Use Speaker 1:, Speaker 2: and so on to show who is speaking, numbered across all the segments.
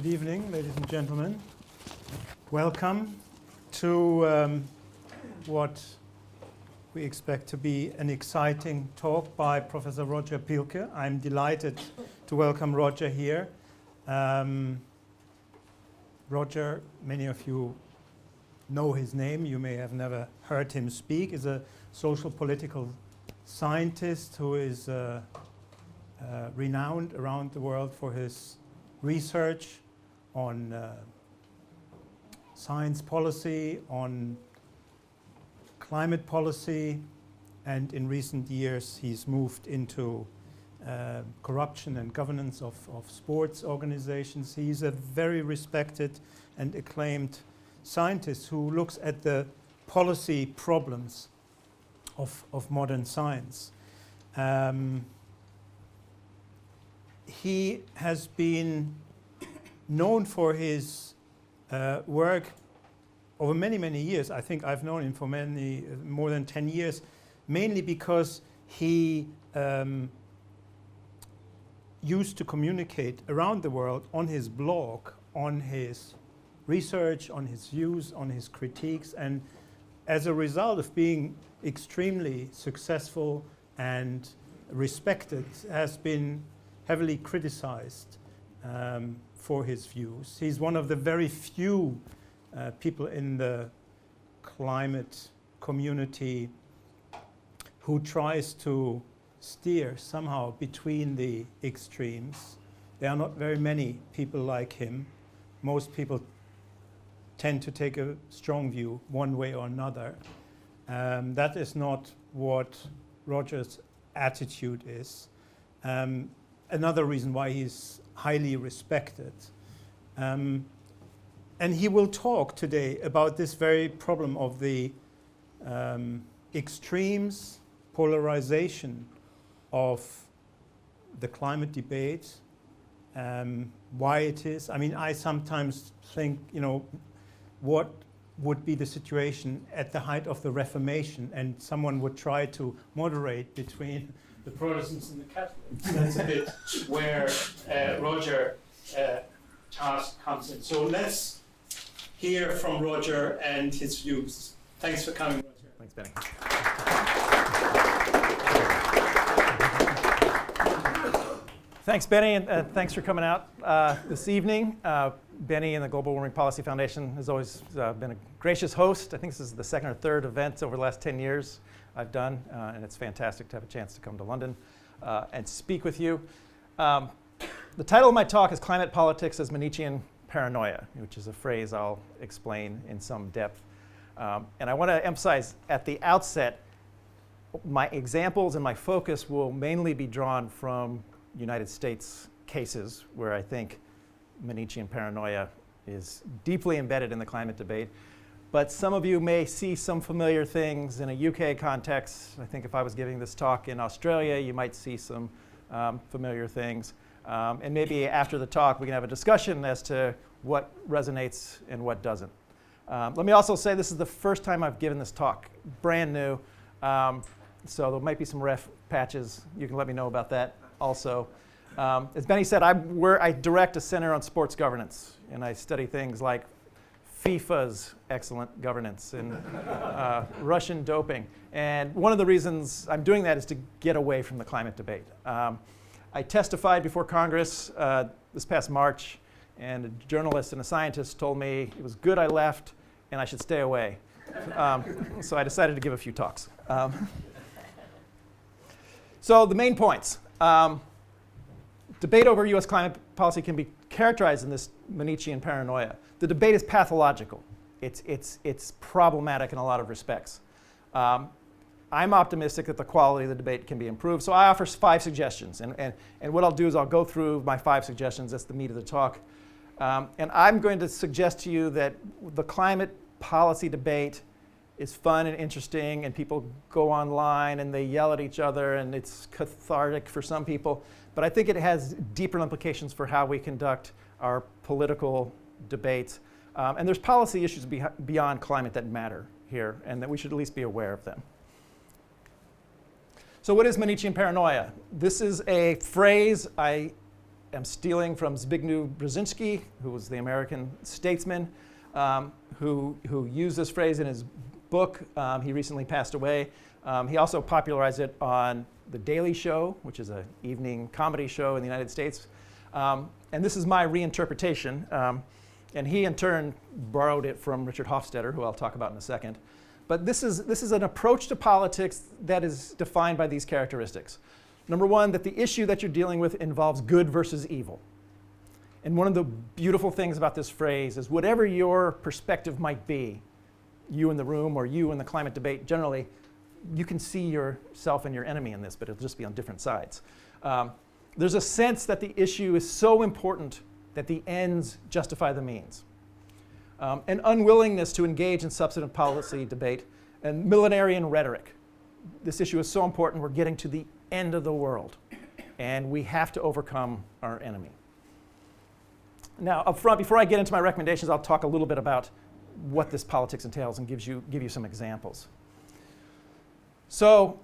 Speaker 1: Good evening, ladies and gentlemen. Welcome to what we expect to be an exciting talk by Professor Roger Pielke. I'm delighted to welcome Roger here. Roger, many of you know his name. You may have never heard him speak. Is a social political scientist who is renowned around the world for his research on science policy, on climate policy, and in recent years he's moved into corruption and governance of sports organizations. He's a very respected and acclaimed scientist who looks at the policy problems of modern science. He has been known for his work over many, many years. I think I've known him for more than 10 years, mainly because he used to communicate around the world on his blog, on his research, on his views, on his critiques, and as a result of being extremely successful and respected, has been heavily criticized for his views. He's one of the very few people in the climate community who tries to steer somehow between the extremes. There are not very many people like him. Most people tend to take a strong view one way or another. That is not what Roger's attitude is. Another reason why he's highly respected. And he will talk today about this very problem of the extremes, polarization of the climate debate, why it is. I mean, I sometimes think, what would be the situation at the height of the Reformation, and someone would try to moderate between the Protestants and the Catholics. That's a bit where Roger task comes in. So let's hear from Roger and his views. Thanks for coming, Roger.
Speaker 2: Thanks, Benny. Thanks, Benny, and thanks for coming out this evening. Benny and the Global Warming Policy Foundation has always been a gracious host. I think this is the second or third event over the last 10 years I've done, and it's fantastic to have a chance to come to London and speak with you. The title of my talk is Climate Politics as Manichean Paranoia, which is a phrase I'll explain in some depth. And I want to emphasize at the outset, my examples and my focus will mainly be drawn from United States cases where I think Manichean paranoia is deeply embedded in the climate debate. But some of you may see some familiar things in a UK context. I think if I was giving this talk in Australia, you might see some familiar things. And maybe after the talk, we can have a discussion as to what resonates and what doesn't. Let me also say this is the first time I've given this talk, brand new. So there might be some ref patches. You can let me know about that also. As Benny said, I direct a center on sports governance, and I study things like FIFA's excellent governance and Russian doping. And one of the reasons I'm doing that is to get away from the climate debate. I testified before Congress this past March, and a journalist and a scientist told me it was good I left and I should stay away. So I decided to give a few talks. So the main points. Debate over US climate policy can be characterized in this Manichean paranoia. The debate is pathological. It's problematic in a lot of respects. I'm optimistic that the quality of the debate can be improved, so I offer 5 suggestions. And what I'll do is I'll go through my 5 suggestions. That's the meat of the talk. And I'm going to suggest to you that the climate policy debate is fun and interesting, and people go online and they yell at each other, and it's cathartic for some people. But I think it has deeper implications for how we conduct our political debates. And there's policy issues beyond climate that matter here, and that we should at least be aware of them. So what is Manichean paranoia? This is a phrase I am stealing from Zbigniew Brzezinski, who was the American statesman, who used this phrase in his book. He recently passed away. He also popularized it on The Daily Show, which is an evening comedy show in the United States. And this is my reinterpretation. And he, in turn, borrowed it from Richard Hofstadter, who I'll talk about in a second. But this is an approach to politics that is defined by these characteristics. Number one, that the issue that you're dealing with involves good versus evil. And one of the beautiful things about this phrase is whatever your perspective might be, you in the room or you in the climate debate generally, you can see yourself and your enemy in this, but it'll just be on different sides. There's a sense that the issue is so important that the ends justify the means. An unwillingness to engage in substantive policy debate and millenarian rhetoric. This issue is so important, we're getting to the end of the world, and we have to overcome our enemy. Now, up front, before I get into my recommendations, I'll talk a little bit about what this politics entails and give you some examples. So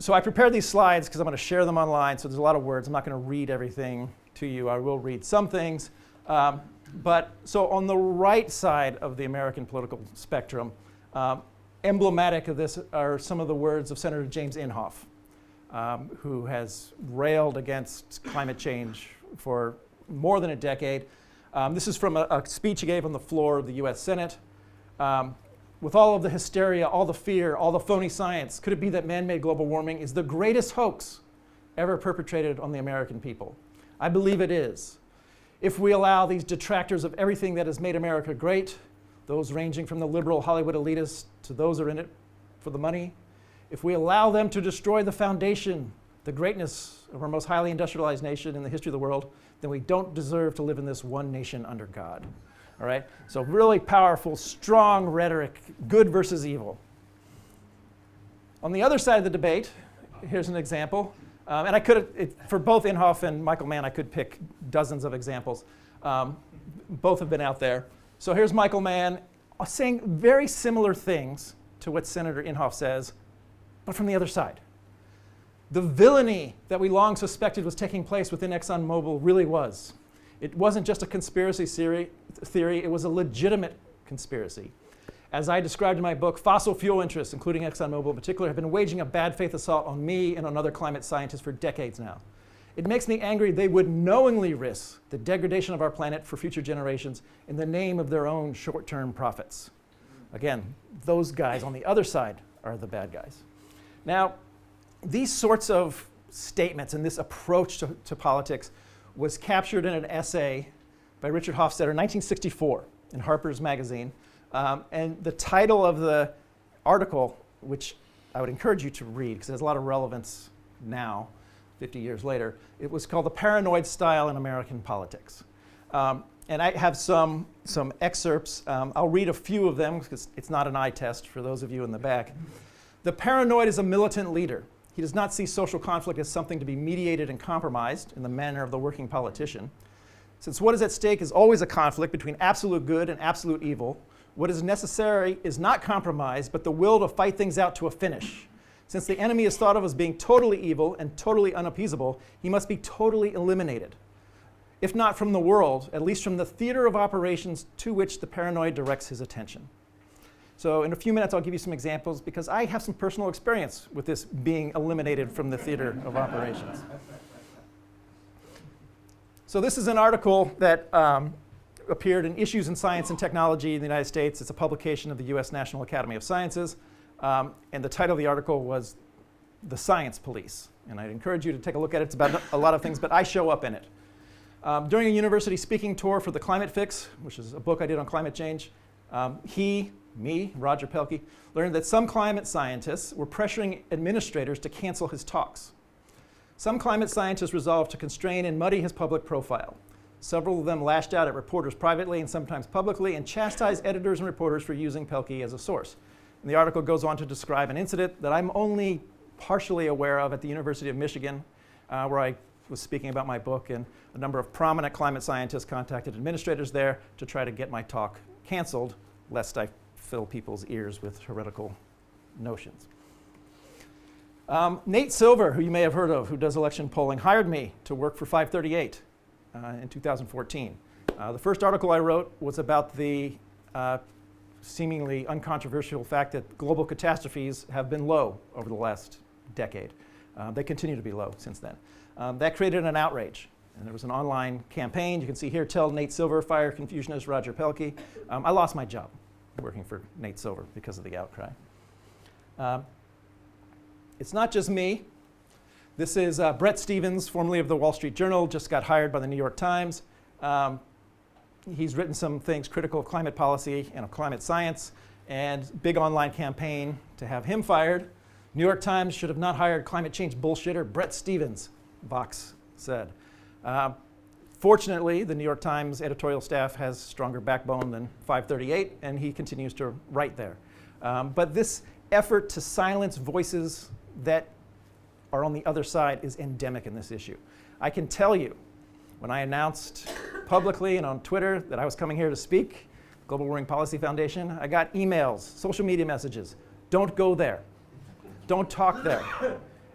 Speaker 2: I prepared these slides because I'm going to share them online, so there's a lot of words. I'm not going to read everything to you. I will read some things. But so on the right side of the American political spectrum, emblematic of this are some of the words of Senator James Inhofe, who has railed against climate change for more than a decade. This is from a speech he gave on the floor of the US Senate. With all of the hysteria, all the fear, all the phony science, could it be that man-made global warming is the greatest hoax ever perpetrated on the American people? I believe it is. If we allow these detractors of everything that has made America great, those ranging from the liberal Hollywood elitists to those who are in it for the money, if we allow them to destroy the foundation, the greatness of our most highly industrialized nation in the history of the world, then we don't deserve to live in this one nation under God. All right? So really powerful, strong rhetoric, good versus evil. On the other side of the debate, here's an example. And I could, for both Inhofe and Michael Mann, I could pick dozens of examples. Both have been out there. So here's Michael Mann saying very similar things to what Senator Inhofe says, but from the other side. The villainy that we long suspected was taking place within ExxonMobil really was. It wasn't just a conspiracy theory, it was a legitimate conspiracy. As I described in my book, fossil fuel interests, including ExxonMobil in particular, have been waging a bad faith assault on me and on other climate scientists for decades now. It makes me angry they would knowingly risk the degradation of our planet for future generations in the name of their own short-term profits. Again, those guys on the other side are the bad guys. Now, these sorts of statements and this approach to politics was captured in an essay by Richard Hofstadter in 1964 in Harper's Magazine. And the title of the article, which I would encourage you to read because it has a lot of relevance now, 50 years later, it was called The Paranoid Style in American Politics. And I have some excerpts. I'll read a few of them because it's not an eye test for those of you in the back. The paranoid is a militant leader. He does not see social conflict as something to be mediated and compromised in the manner of the working politician. Since what is at stake is always a conflict between absolute good and absolute evil, what is necessary is not compromise, but the will to fight things out to a finish. Since the enemy is thought of as being totally evil and totally unappeasable, he must be totally eliminated. If not from the world, at least from the theater of operations to which the paranoid directs his attention. So in a few minutes, I'll give you some examples because I have some personal experience with this being eliminated from the theater of operations. So this is an article that appeared in Issues in Science and Technology in the United States. It's a publication of the US National Academy of Sciences. And the title of the article was The Science Police. And I'd encourage you to take a look at it. It's about a lot of things, but I show up in it. During a university speaking tour for The Climate Fix, which is a book I did on climate change, Roger Pielke, learned that some climate scientists were pressuring administrators to cancel his talks. Some climate scientists resolved to constrain and muddy his public profile. Several of them lashed out at reporters privately and sometimes publicly and chastised editors and reporters for using Pielke as a source. And the article goes on to describe an incident that I'm only partially aware of at the University of Michigan, where I was speaking about my book, and a number of prominent climate scientists contacted administrators there to try to get my talk canceled, lest I fill people's ears with heretical notions. Nate Silver, who you may have heard of, who does election polling, hired me to work for 538 in 2014. The first article I wrote was about the seemingly uncontroversial fact that global catastrophes have been low over the last decade. They continue to be low since then. That created an outrage. And there was an online campaign. You can see here, tell Nate Silver, fire Confucianist Roger Pielke. I lost my job working for Nate Silver because of the outcry. It's not just me. This is Bret Stephens, formerly of the Wall Street Journal, just got hired by the New York Times. He's written some things critical of climate policy and of climate science, and big online campaign to have him fired. New York Times should have not hired climate change bullshitter Bret Stephens, Vox said. Fortunately, the New York Times editorial staff has stronger backbone than 538, and he continues to write there. But this effort to silence voices that are on the other side is endemic in this issue. I can tell you, when I announced publicly and on Twitter that I was coming here to speak, Global Warming Policy Foundation, I got emails, social media messages, don't go there, don't talk there.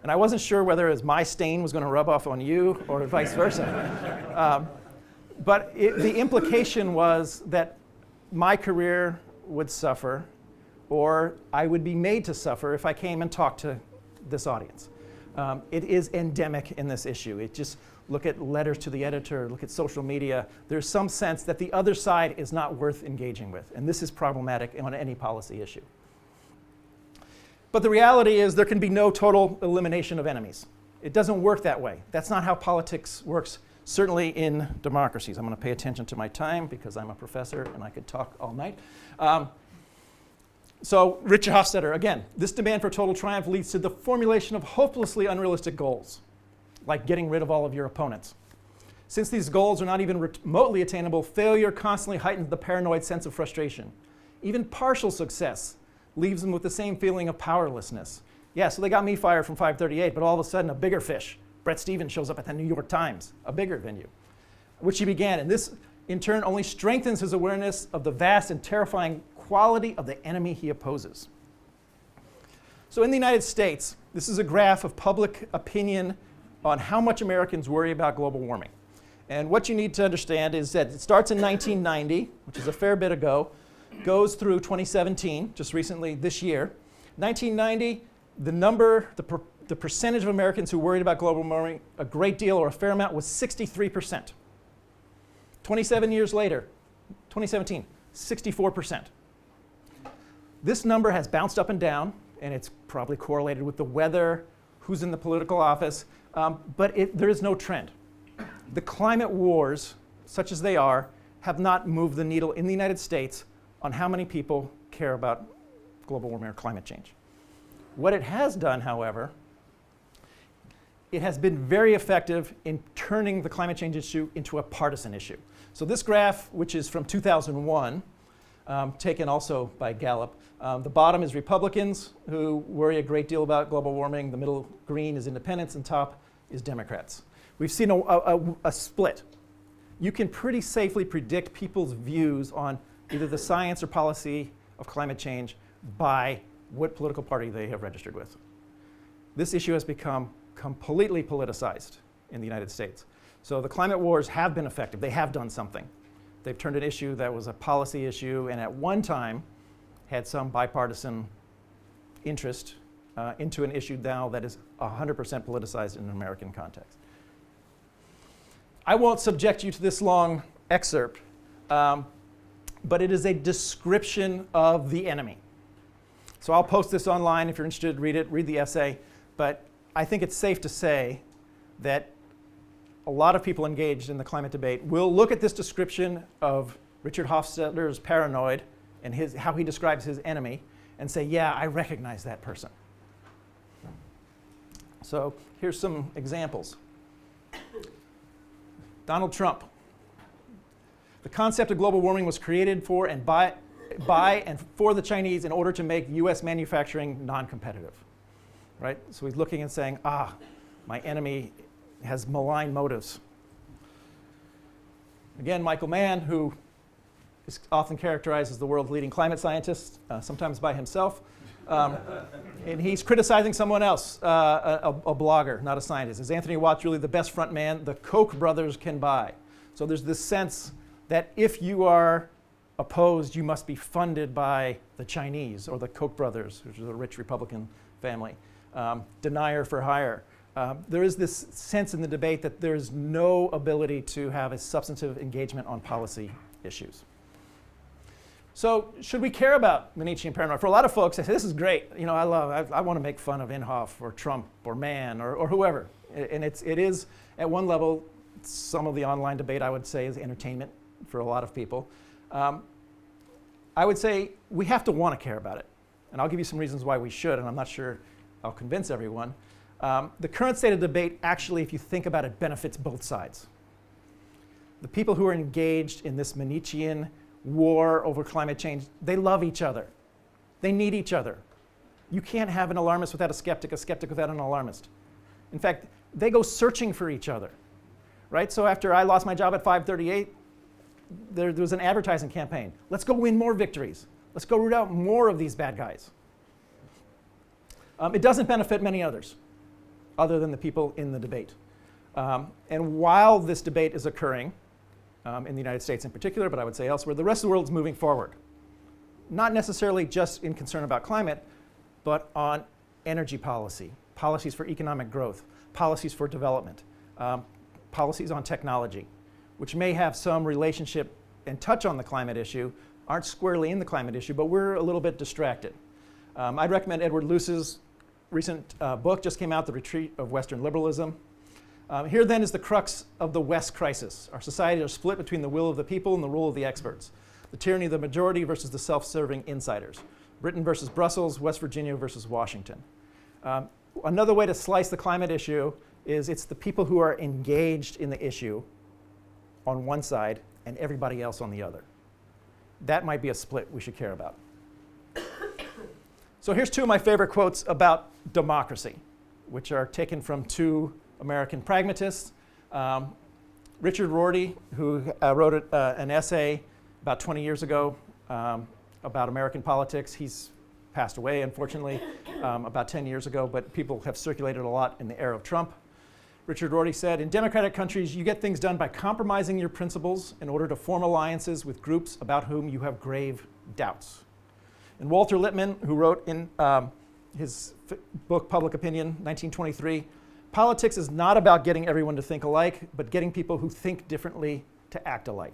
Speaker 2: And I wasn't sure whether it was my stain was going to rub off on you or vice versa. But the implication was that my career would suffer, or I would be made to suffer if I came and talked to this audience. It is endemic in this issue. It just, look at letters to the editor, look at social media. There's some sense that the other side is not worth engaging with. And this is problematic on any policy issue. But the reality is there can be no total elimination of enemies. It doesn't work that way. That's not how politics works, certainly in democracies. I'm going to pay attention to my time because I'm a professor and I could talk all night. So Richard Hofstadter, again, this demand for total triumph leads to the formulation of hopelessly unrealistic goals, like getting rid of all of your opponents. Since these goals are not even remotely attainable, failure constantly heightens the paranoid sense of frustration. Even partial success leaves them with the same feeling of powerlessness. Yeah, so they got me fired from 538, but all of a sudden a bigger fish, Bret Stephens, shows up at the New York Times, a bigger venue, which he began. And this, in turn, only strengthens his awareness of the vast and terrifying quality of the enemy he opposes. So in the United States, this is a graph of public opinion on how much Americans worry about global warming. And what you need to understand is that it starts in 1990, which is a fair bit ago, goes through 2017, just recently this year. 1990, the percentage of Americans who worried about global warming a great deal or a fair amount was 63%. 27 years later, 2017, 64%. This number has bounced up and down, and it's probably correlated with the weather, who's in the political office, but there is no trend. The climate wars, such as they are, have not moved the needle in the United States on how many people care about global warming or climate change. What it has done, however, it has been very effective in turning the climate change issue into a partisan issue. So this graph, which is from 2001, taken also by Gallup, the bottom is Republicans who worry a great deal about global warming. The middle green is independents, and top is Democrats. We've seen a split. You can pretty safely predict people's views on either the science or policy of climate change by what political party they have registered with. This issue has become completely politicized in the United States. So the climate wars have been effective. They have done something. They've turned an issue that was a policy issue and at one time had some bipartisan interest into an issue now that is 100% politicized in an American context. I won't subject you to this long excerpt, but it is a description of the enemy. So I'll post this online if you're interested, read it, read the essay. But I think it's safe to say that a lot of people engaged in the climate debate will look at this description of Richard Hofstadter's paranoid and how he describes his enemy and say, yeah, I recognize that person. So here's some examples. Donald Trump. The concept of global warming was created for and by and for the Chinese in order to make US manufacturing non-competitive. Right? So he's looking and saying, my enemy has malign motives. Again, Michael Mann, who is often characterized as the world's leading climate scientist, sometimes by himself, And he's criticizing someone else, a blogger, not a scientist. Is Anthony Watts really the best front man the Koch brothers can buy? So there's this sense that if you are opposed, you must be funded by the Chinese or the Koch brothers, which is a rich Republican family. Denier for hire. There is this sense in the debate that there's no ability to have a substantive engagement on policy issues. So should we care about Manichean paranoia? For a lot of folks, they say, this is great. You know, I want to make fun of Inhofe or Trump or Mann or whoever. And it is, at one level, some of the online debate, I would say, is entertainment for a lot of people. I would say we have to want to care about it. And I'll give you some reasons why we should, and I'm not sure I'll convince everyone. The current state of debate actually, if you think about it, benefits both sides. The people who are engaged in this Manichean war over climate change, they love each other. They need each other. You can't have an alarmist without a skeptic without an alarmist. In fact, they go searching for each other, right? So after I lost my job at 538, there was an advertising campaign. Let's go win more victories. Let's go root out more of these bad guys. It doesn't benefit many others, other than the people in the debate. And while this debate is occurring, in the United States in particular, but I would say elsewhere, the rest of the world is moving forward. Not necessarily just in concern about climate, but on energy policy, policies for economic growth, policies for development, policies on technology, which may have some relationship and touch on the climate issue, aren't squarely in the climate issue, but we're a little bit distracted. I'd recommend Edward Luce's recent book, just came out, The Retreat of Western Liberalism. Here then is the crux of the West crisis. Our society is split between the will of the people and the rule of the experts. The tyranny of the majority versus the self-serving insiders. Britain versus Brussels, West Virginia versus Washington. Another way to slice the climate issue is it's the people who are engaged in the issue on one side and everybody else on the other. That might be a split we should care about. So here's two of my favorite quotes about democracy, which are taken from two American pragmatists. Richard Rorty, who wrote an essay about 20 years ago about American politics. He's passed away, unfortunately, about 10 years ago, but people have circulated a lot in the era of Trump. Richard Rorty said, in democratic countries, you get things done by compromising your principles in order to form alliances with groups about whom you have grave doubts. And Walter Lippmann, who wrote in his book, Public Opinion, 1923, politics is not about getting everyone to think alike, but getting people who think differently to act alike.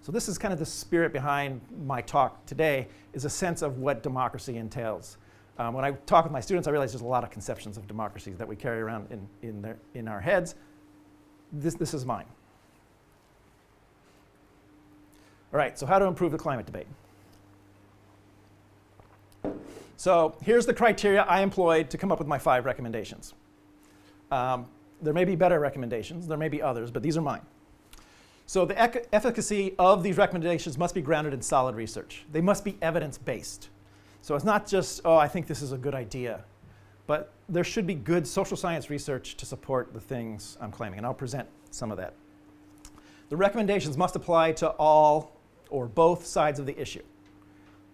Speaker 2: So this is kind of the spirit behind my talk today, is a sense of what democracy entails. When I talk with my students, I realize there's a lot of conceptions of democracy that we carry around in our heads. This is mine. All right, so how to improve the climate debate. So here's the criteria I employed to come up with my 5 recommendations. There may be better recommendations, there may be others, but these are mine. So the efficacy of these recommendations must be grounded in solid research. They must be evidence-based. So it's not just, oh, I think this is a good idea, but there should be good social science research to support the things I'm claiming, and I'll present some of that. The recommendations must apply to all or both sides of the issue.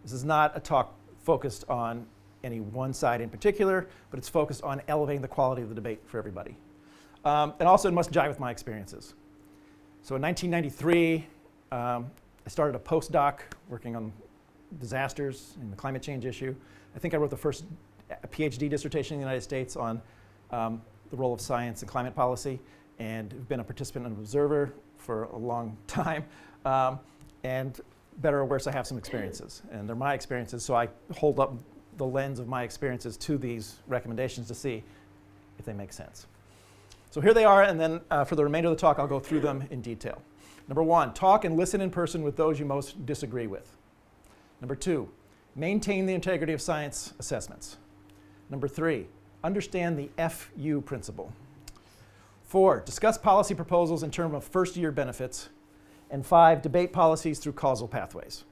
Speaker 2: This is not a talk focused on any one side in particular, but it's focused on elevating the quality of the debate for everybody. And also it must jive with my experiences. So in 1993, I started a postdoc working on disasters in the climate change issue. I think I wrote the first PhD dissertation in the United States on the role of science in climate policy, and have been a participant and observer for a long time. And better or worse, I have some experiences, and they're my experiences, so I hold up the lens of my experiences to these recommendations to see if they make sense. So here they are, and then for the remainder of the talk, I'll go through them in detail. Number 1, talk and listen in person with those you most disagree with. Number 2, maintain the integrity of science assessments. Number 3, understand the FU principle. 4, discuss policy proposals in terms of first-year benefits. And 5, debate policies through causal pathways.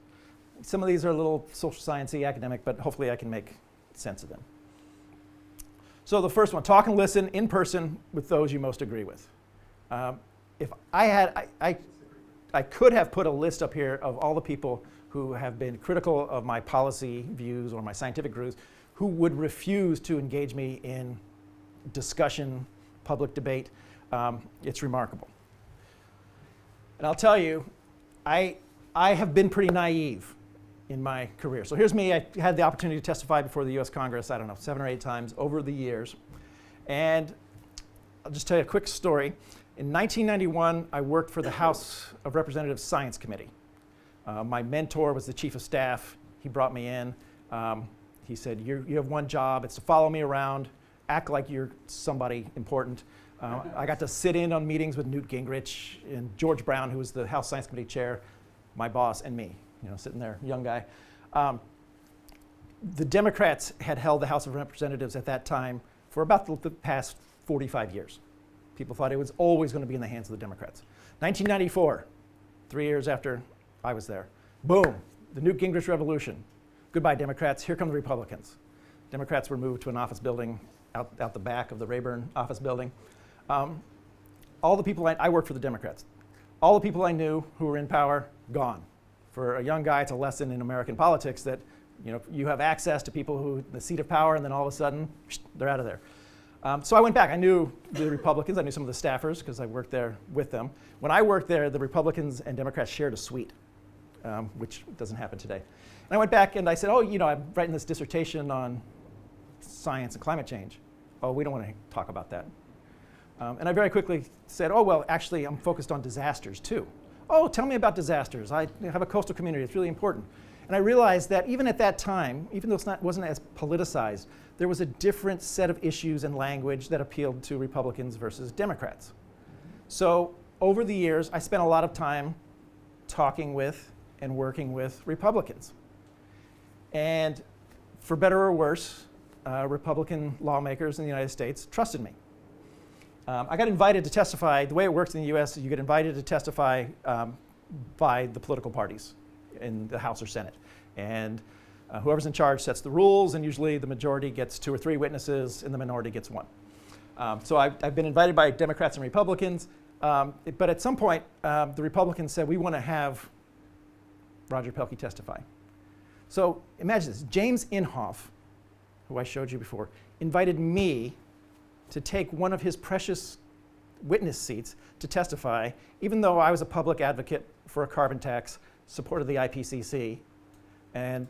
Speaker 2: Some of these are a little social sciencey, academic, but hopefully I can make sense of them. So the first one, talk and listen in person with those you most agree with. If I had, I could have put a list up here of all the people who have been critical of my policy views or my scientific views who would refuse to engage me in discussion, public debate. It's remarkable. And I'll tell you, I have been pretty naive in my career. So here's me. I had the opportunity to testify before the US Congress, I don't know, 7 or 8 times over the years. And I'll just tell you a quick story. In 1991, I worked for the House of Representatives Science Committee. My mentor was the chief of staff. He brought me in. He said, you have one job. It's to follow me around, act like you're somebody important. I got to sit in on meetings with Newt Gingrich and George Brown, who was the House Science Committee chair, my boss, and me, sitting there, young guy. The Democrats had held the House of Representatives at that time for about the past 45 years. People thought it was always going to be in the hands of the Democrats. 1994, 3 years after I was there, boom, the Newt Gingrich revolution. Goodbye, Democrats. Here come the Republicans. Democrats were moved to an office building out the back of the Rayburn office building. All the people I worked for the Democrats. All the people I knew who were in power, gone. For a young guy, it's a lesson in American politics that you have access to people who the seat of power, and then all of a sudden, they're out of there. So I went back. I knew the Republicans. I knew some of the staffers because I worked there with them. When I worked there, the Republicans and Democrats shared a suite, which doesn't happen today. And I went back and I said, I'm writing this dissertation on science and climate change. Oh, we don't want to talk about that. And I very quickly said, actually, I'm focused on disasters too. Oh, tell me about disasters. I have a coastal community. It's really important. And I realized that even at that time, even though it wasn't as politicized, there was a different set of issues and language that appealed to Republicans versus Democrats. So over the years, I spent a lot of time talking with and working with Republicans. And for better or worse, Republican lawmakers in the United States trusted me. I got invited to testify. The way it works in the US is you get invited to testify by the political parties in the House or Senate. And whoever's in charge sets the rules, and usually the majority gets 2 or 3 witnesses and the minority gets 1. So I've been invited by Democrats and Republicans, but at some point the Republicans said, we want to have Roger Pielke testify. So imagine this, James Inhofe, who I showed you before, invited me to take one of his precious witness seats to testify, even though I was a public advocate for a carbon tax, supported the IPCC, and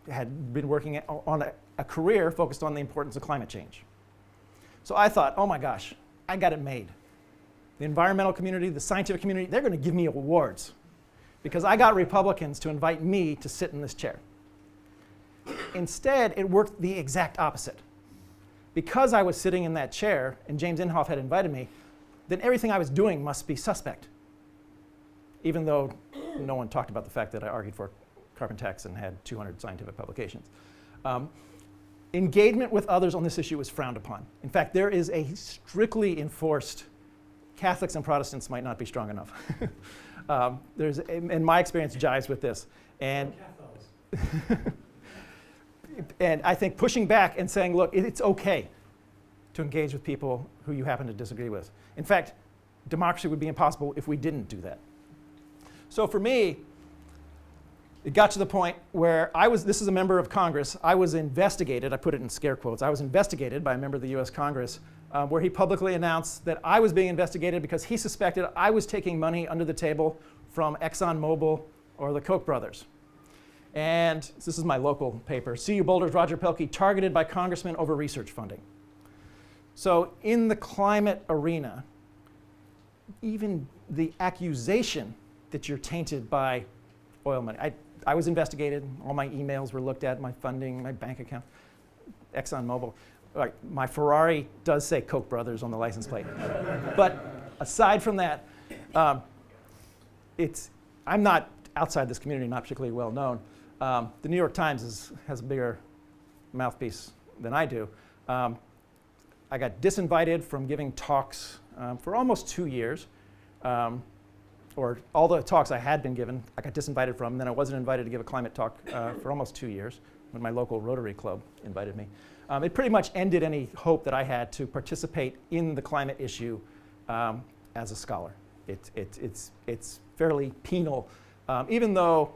Speaker 2: had been working on a career focused on the importance of climate change. So I thought, oh my gosh, I got it made. The environmental community, the scientific community, they're going to give me awards because I got Republicans to invite me to sit in this chair. Instead, it worked the exact opposite. Because I was sitting in that chair and James Inhofe had invited me, then everything I was doing must be suspect, even though no one talked about the fact that I argued for carbon tax and had 200 scientific publications. Engagement with others on this issue is frowned upon. In fact, there is a strictly enforced, Catholics and Protestants might not be strong enough. In my experience, jives with this. And and I think pushing back and saying, look, it's okay to engage with people who you happen to disagree with. In fact, democracy would be impossible if we didn't do that. So for me, it got to the point where this is a member of Congress, I was investigated, I put it in scare quotes, I was investigated by a member of the US Congress where he publicly announced that I was being investigated because he suspected I was taking money under the table from ExxonMobil or the Koch brothers. And this is my local paper, CU Boulder's Roger Pielke targeted by congressmen over research funding. So in the climate arena, even the accusation that you're tainted by oil money. I was investigated, all my emails were looked at, my funding, my bank account, ExxonMobil. Right, my Ferrari does say Koch brothers on the license plate. But aside from that, I'm not outside this community, not particularly well known. The New York Times has a bigger mouthpiece than I do. I got disinvited from giving talks for almost 2 years, or all the talks I had been given, I got disinvited from, and then I wasn't invited to give a climate talk for almost 2 years when my local Rotary Club invited me. It pretty much ended any hope that I had to participate in the climate issue as a scholar. It's fairly penal, even though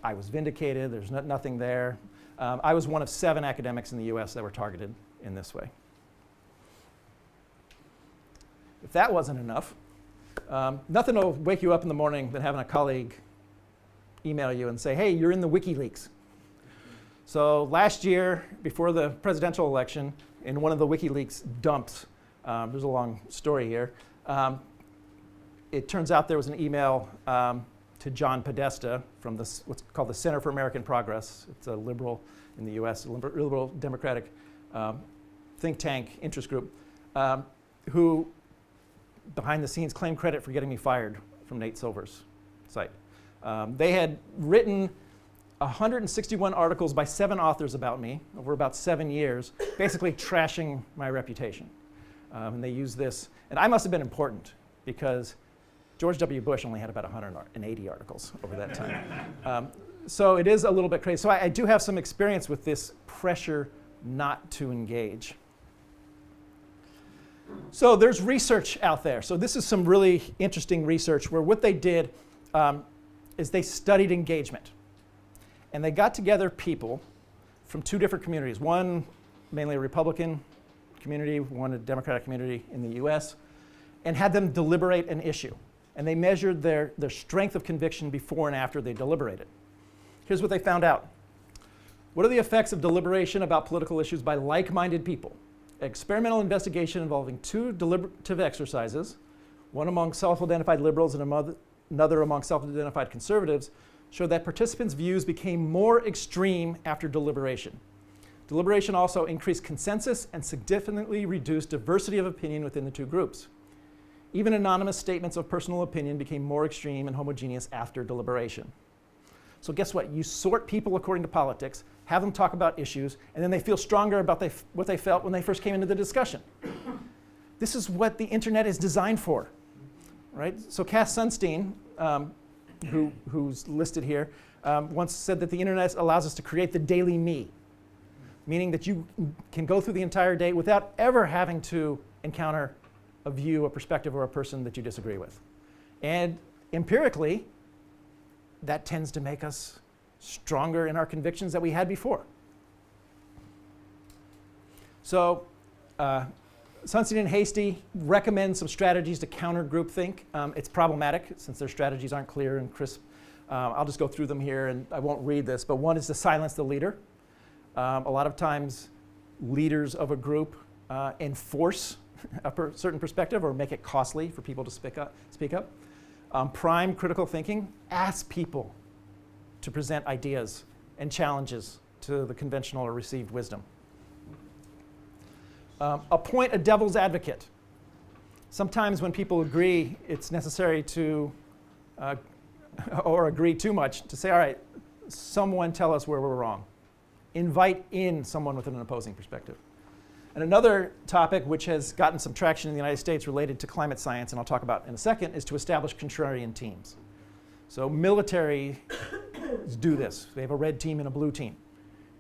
Speaker 2: I was vindicated, there's nothing there. I was one of 7 academics in the US that were targeted in this way. If that wasn't enough, nothing will wake you up in the morning than having a colleague email you and say, hey, you're in the WikiLeaks. So last year, before the presidential election, in one of the WikiLeaks dumps, there's a long story here, it turns out there was an email to John Podesta from what's called the Center for American Progress. It's a liberal in the US, a liberal democratic think tank interest group, who behind the scenes claimed credit for getting me fired from Nate Silver's site. They had written 161 articles by 7 authors about me over about 7 years, basically trashing my reputation. And they used this, and I must have been important because George W. Bush only had about 180 articles over that time. So it is a little bit crazy. So I do have some experience with this pressure not to engage. So there's research out there. So this is some really interesting research where what they did is they studied engagement. And they got together people from 2 different communities, one mainly a Republican community, one a Democratic community in the US, and had them deliberate an issue. And they measured their strength of conviction before and after they deliberated. Here's what they found out. What are the effects of deliberation about political issues by like-minded people? Experimental investigation involving 2 deliberative exercises, one among self-identified liberals and another among self-identified conservatives, showed that participants' views became more extreme after deliberation. Deliberation also increased consensus and significantly reduced diversity of opinion within the 2 groups. Even anonymous statements of personal opinion became more extreme and homogeneous after deliberation. So guess what? You sort people according to politics, have them talk about issues, and then they feel stronger about what they felt when they first came into the discussion. This is what the internet is designed for, right? So Cass Sunstein, who's listed here, once said that the internet allows us to create the daily me, meaning that you can go through the entire day without ever having to encounter a view, a perspective, or a person that you disagree with. And empirically, that tends to make us stronger in our convictions that we had before. So Sunstein and Hastie recommend some strategies to counter groupthink. It's problematic since their strategies aren't clear and crisp. I'll just go through them here, and I won't read this, but one is to silence the leader. A lot of times, leaders of a group enforce a certain perspective or make it costly for people to speak up. Prime critical thinking, ask people to present ideas and challenges to the conventional or received wisdom. Appoint a devil's advocate. Sometimes when people agree, it's necessary to, or agree too much, to say, all right, someone tell us where we're wrong. Invite in someone with an opposing perspective. And another topic which has gotten some traction in the United States related to climate science, and I'll talk about in a second, is to establish contrarian teams. So military do this. They have a red team and a blue team.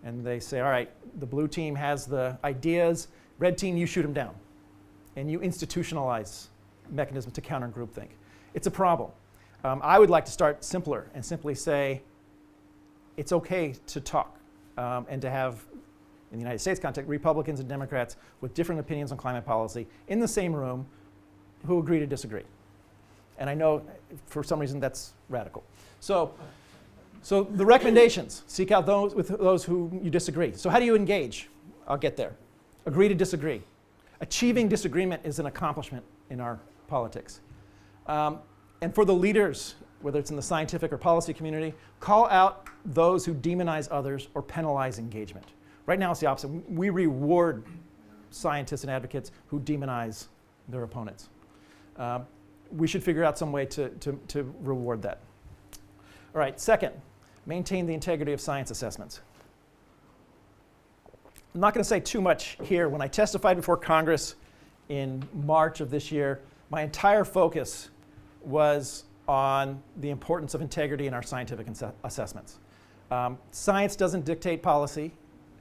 Speaker 2: And they say, all right, the blue team has the ideas, red team, you shoot them down. And you institutionalize mechanisms to counter groupthink. It's a problem. I would like to start simpler and simply say, it's okay to talk and to have, in the United States context, Republicans and Democrats with different opinions on climate policy in the same room who agree to disagree. And I know for some reason that's radical. So the recommendations, seek out those with those who you disagree. So how do you engage? I'll get there. Agree to disagree. Achieving disagreement is an accomplishment in our politics. And for the leaders, whether it's in the scientific or policy community, call out those who demonize others or penalize engagement. Right now it's the opposite. We reward scientists and advocates who demonize their opponents. We should figure out some way to reward that. All right, second, maintain the integrity of science assessments. I'm not going to say too much here. When I testified before Congress in March of this year, my entire focus was on the importance of integrity in our scientific assessments. Science doesn't dictate policy.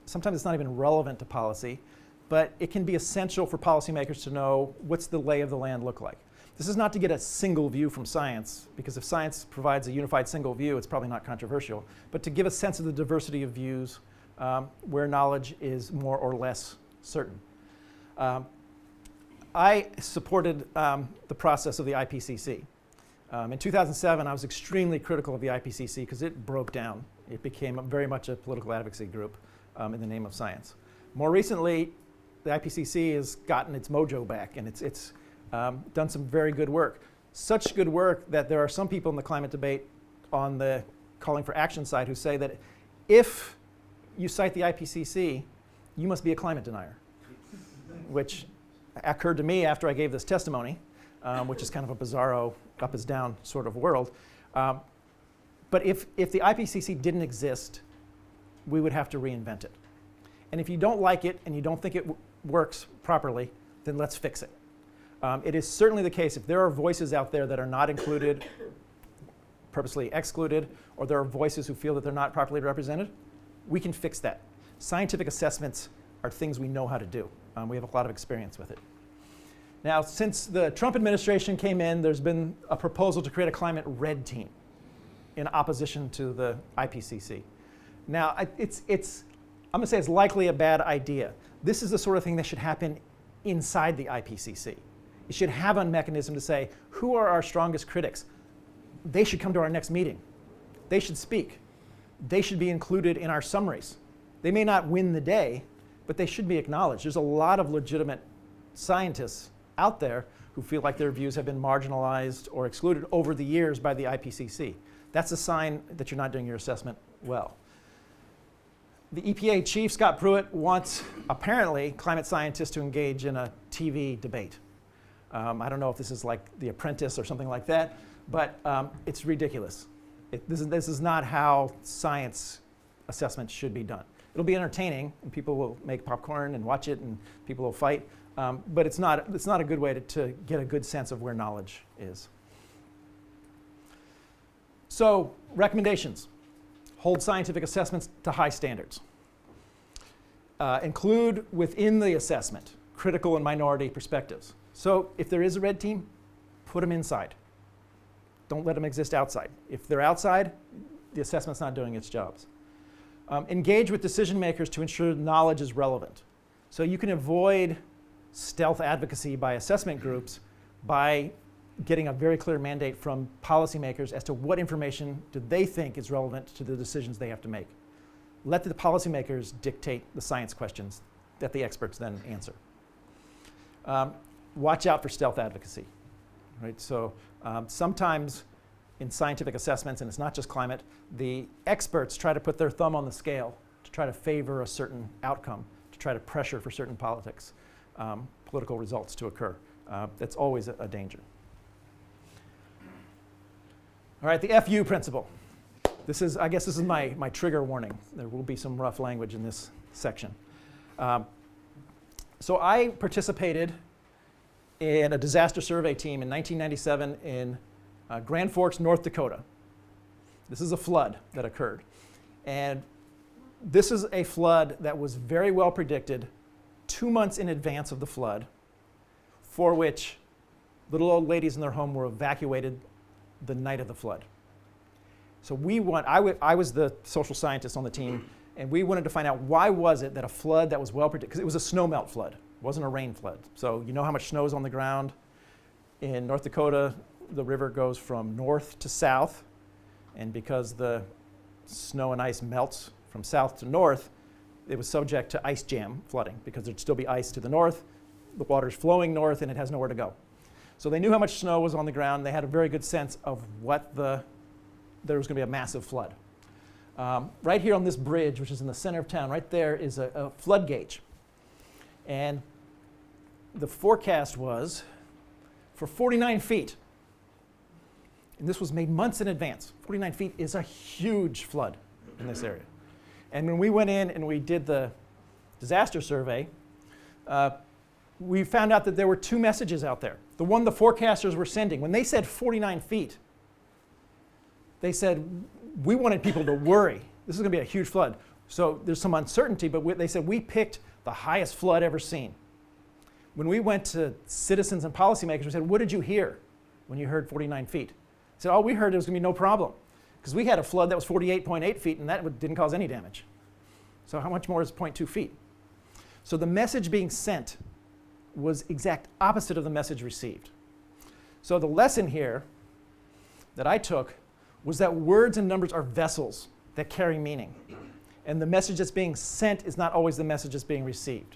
Speaker 2: Sometimes it's not even relevant to policy, but it can be essential for policymakers to know what's the lay of the land look like. This is not to get a single view from science, because if science provides a unified single view, it's probably not controversial, but to give a sense of the diversity of views where knowledge is more or less certain. I supported the process of the IPCC. In 2007, I was extremely critical of the IPCC because it broke down. It became very much a political advocacy group in the name of science. More recently, the IPCC has gotten its mojo back, and it's done some very good work. Such good work that there are some people in the climate debate on the calling for action side who say that if you cite the IPCC, you must be a climate denier, which occurred to me after I gave this testimony, which is kind of a bizarro, up is down sort of world. But if the IPCC didn't exist, we would have to reinvent it. And if you don't like it and you don't think it works properly, then let's fix it. It is certainly the case if there are voices out there that are not included, purposely excluded, or there are voices who feel that they're not properly represented, we can fix that. Scientific assessments are things we know how to do. We have a lot of experience with it. Now, since the Trump administration came in, there's been a proposal to create a climate red team in opposition to the IPCC. Now, I'm going to say it's likely a bad idea. This is the sort of thing that should happen inside the IPCC. It should have a mechanism to say, who are our strongest critics? They should come to our next meeting. They should speak. They should be included in our summaries. They may not win the day, but they should be acknowledged. There's a lot of legitimate scientists out there who feel like their views have been marginalized or excluded over the years by the IPCC. That's a sign that you're not doing your assessment well. The EPA chief, Scott Pruitt, wants, apparently, climate scientists to engage in a TV debate. I don't know if this is like The Apprentice or something like that, but it's ridiculous. This is not how science assessment should be done. It'll be entertaining, and people will make popcorn and watch it, and people will fight. But it's not a good way to get a good sense of where knowledge is. So, recommendations. Hold scientific assessments to high standards. Include within the assessment critical and minority perspectives. So, if there is a red team, put them inside. Don't let them exist outside. If they're outside, the assessment's not doing its jobs. Engage with decision makers to ensure knowledge is relevant. So you can avoid stealth advocacy by assessment groups by getting a very clear mandate from policymakers as to what information do they think is relevant to the decisions they have to make. Let the policymakers dictate the science questions that the experts then answer. Watch out for stealth advocacy. Right? So sometimes in scientific assessments, and it's not just climate, the experts try to put their thumb on the scale to try to favor a certain outcome, to try to pressure for certain political results to occur. That's always a danger. All right, the FU principle. I guess this is my trigger warning. There will be some rough language in this section. So I participated in a disaster survey team in 1997 in Grand Forks, North Dakota. This is a flood that occurred. And this is a flood that was very well predicted 2 months in advance of the flood, for which little old ladies in their home were evacuated the night of the flood. So I was the social scientist on the team, and we wanted to find out why was it that a flood that was well predicted, because it was a snowmelt flood, it wasn't a rain flood. So you know how much snow is on the ground. In North Dakota, the river goes from north to south, and because the snow and ice melts from south to north, it was subject to ice jam flooding, because there'd still be ice to the north, the water's flowing north, and it has nowhere to go. So they knew how much snow was on the ground. They had a very good sense of there was going to be a massive flood. Right here on this bridge, which is in the center of town, right there is a flood gauge. And the forecast was for 49 feet. And this was made months in advance. 49 feet is a huge flood in this area. And when we went in and we did the disaster survey, we found out that there were two messages out there. The one the forecasters were sending, when they said 49 feet, they said, we wanted people to worry. This is going to be a huge flood. So there's some uncertainty, but they said we picked the highest flood ever seen. When we went to citizens and policymakers, we said, what did you hear when you heard 49 feet? They said, oh, we heard it was going to be no problem, because we had a flood that was 48.8 feet, and that didn't cause any damage. So how much more is 0.2 feet? So the message being sent was exact opposite of the message received. So the lesson here that I took was that words and numbers are vessels that carry meaning. And the message that's being sent is not always the message that's being received.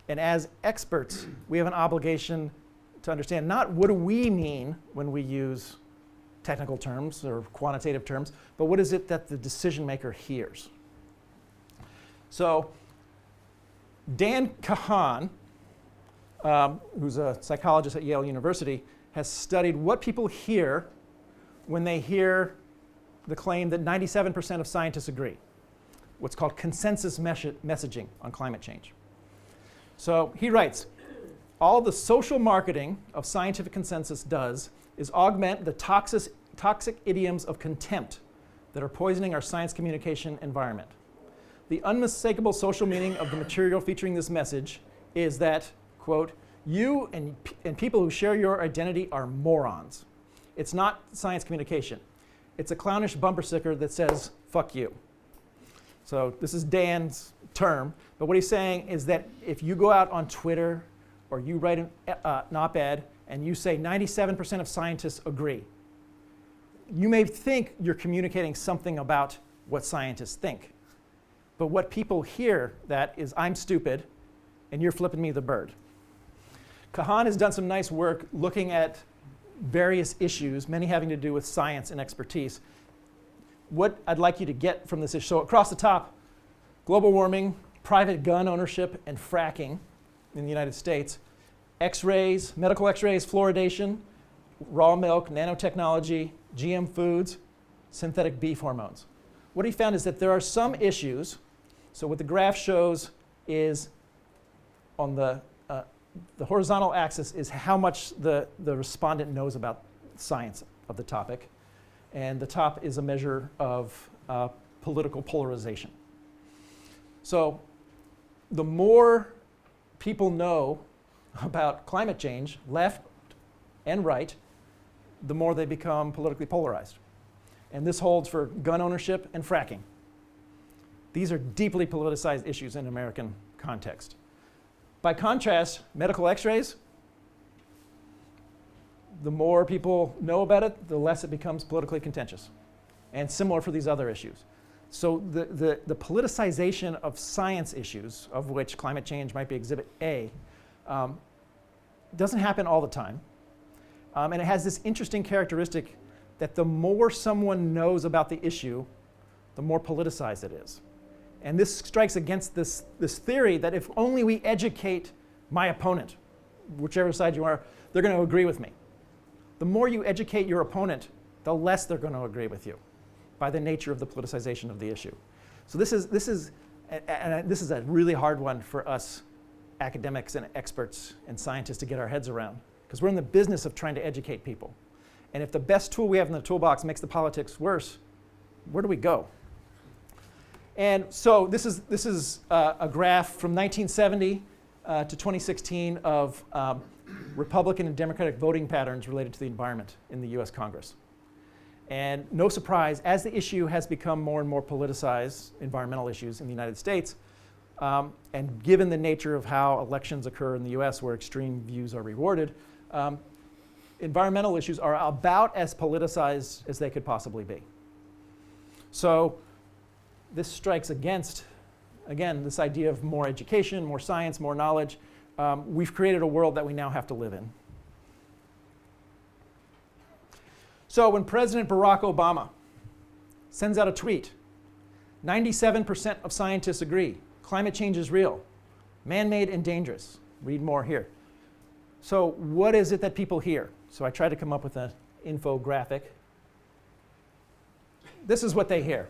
Speaker 2: And as experts, we have an obligation to understand not what do we mean when we use technical terms or quantitative terms, but what is it that the decision maker hears. So Dan Kahan, who's a psychologist at Yale University, has studied what people hear when they hear the claim that 97% of scientists agree, what's called consensus messaging on climate change. So he writes, all the social marketing of scientific consensus does is augment the toxic idioms of contempt that are poisoning our science communication environment. The unmistakable social meaning of the material featuring this message is that, quote, you and people who share your identity are morons. It's not science communication. It's a clownish bumper sticker that says, fuck you. So this is Dan's term, but what he's saying is that if you go out on Twitter or you write an op-ed and you say 97% of scientists agree, you may think you're communicating something about what scientists think. But what people hear that is, I'm stupid and you're flipping me the bird. Kahan has done some nice work looking at various issues, many having to do with science and expertise. What I'd like you to get from this issue, so across the top, global warming, private gun ownership, and fracking in the United States, X-rays, medical X-rays, fluoridation, raw milk, nanotechnology, GM foods, synthetic beef hormones. What he found is that there are some issues, so what the graph shows is on the horizontal axis is how much the respondent knows about science of the topic, and the top is a measure of political polarization. So the more people know about climate change, left and right, the more they become politically polarized. And this holds for gun ownership and fracking. These are deeply politicized issues in American context. By contrast, medical X-rays, the more people know about it, the less it becomes politically contentious. And similar for these other issues. So the politicization of science issues, of which climate change might be exhibit A, doesn't happen all the time. And it has this interesting characteristic that the more someone knows about the issue, the more politicized it is. And this strikes against this theory that if only we educate my opponent, whichever side you are, they're going to agree with me. The more you educate your opponent, the less they're going to agree with you by the nature of the politicization of the issue. So this is a really hard one for us academics and experts and scientists to get our heads around, because we're in the business of trying to educate people. And if the best tool we have in the toolbox makes the politics worse, where do we go? And so this is a graph from 1970 to 2016 of Republican and Democratic voting patterns related to the environment in the US Congress. And no surprise, as the issue has become more and more politicized, environmental issues in the United States, and given the nature of how elections occur in the US where extreme views are rewarded, environmental issues are about as politicized as they could possibly be. So this strikes against, again, this idea of more education, more science, more knowledge. We've created a world that we now have to live in. So when President Barack Obama sends out a tweet, 97% of scientists agree, climate change is real, man-made and dangerous. Read more here. So what is it that people hear? So I tried to come up with an infographic. This is what they hear.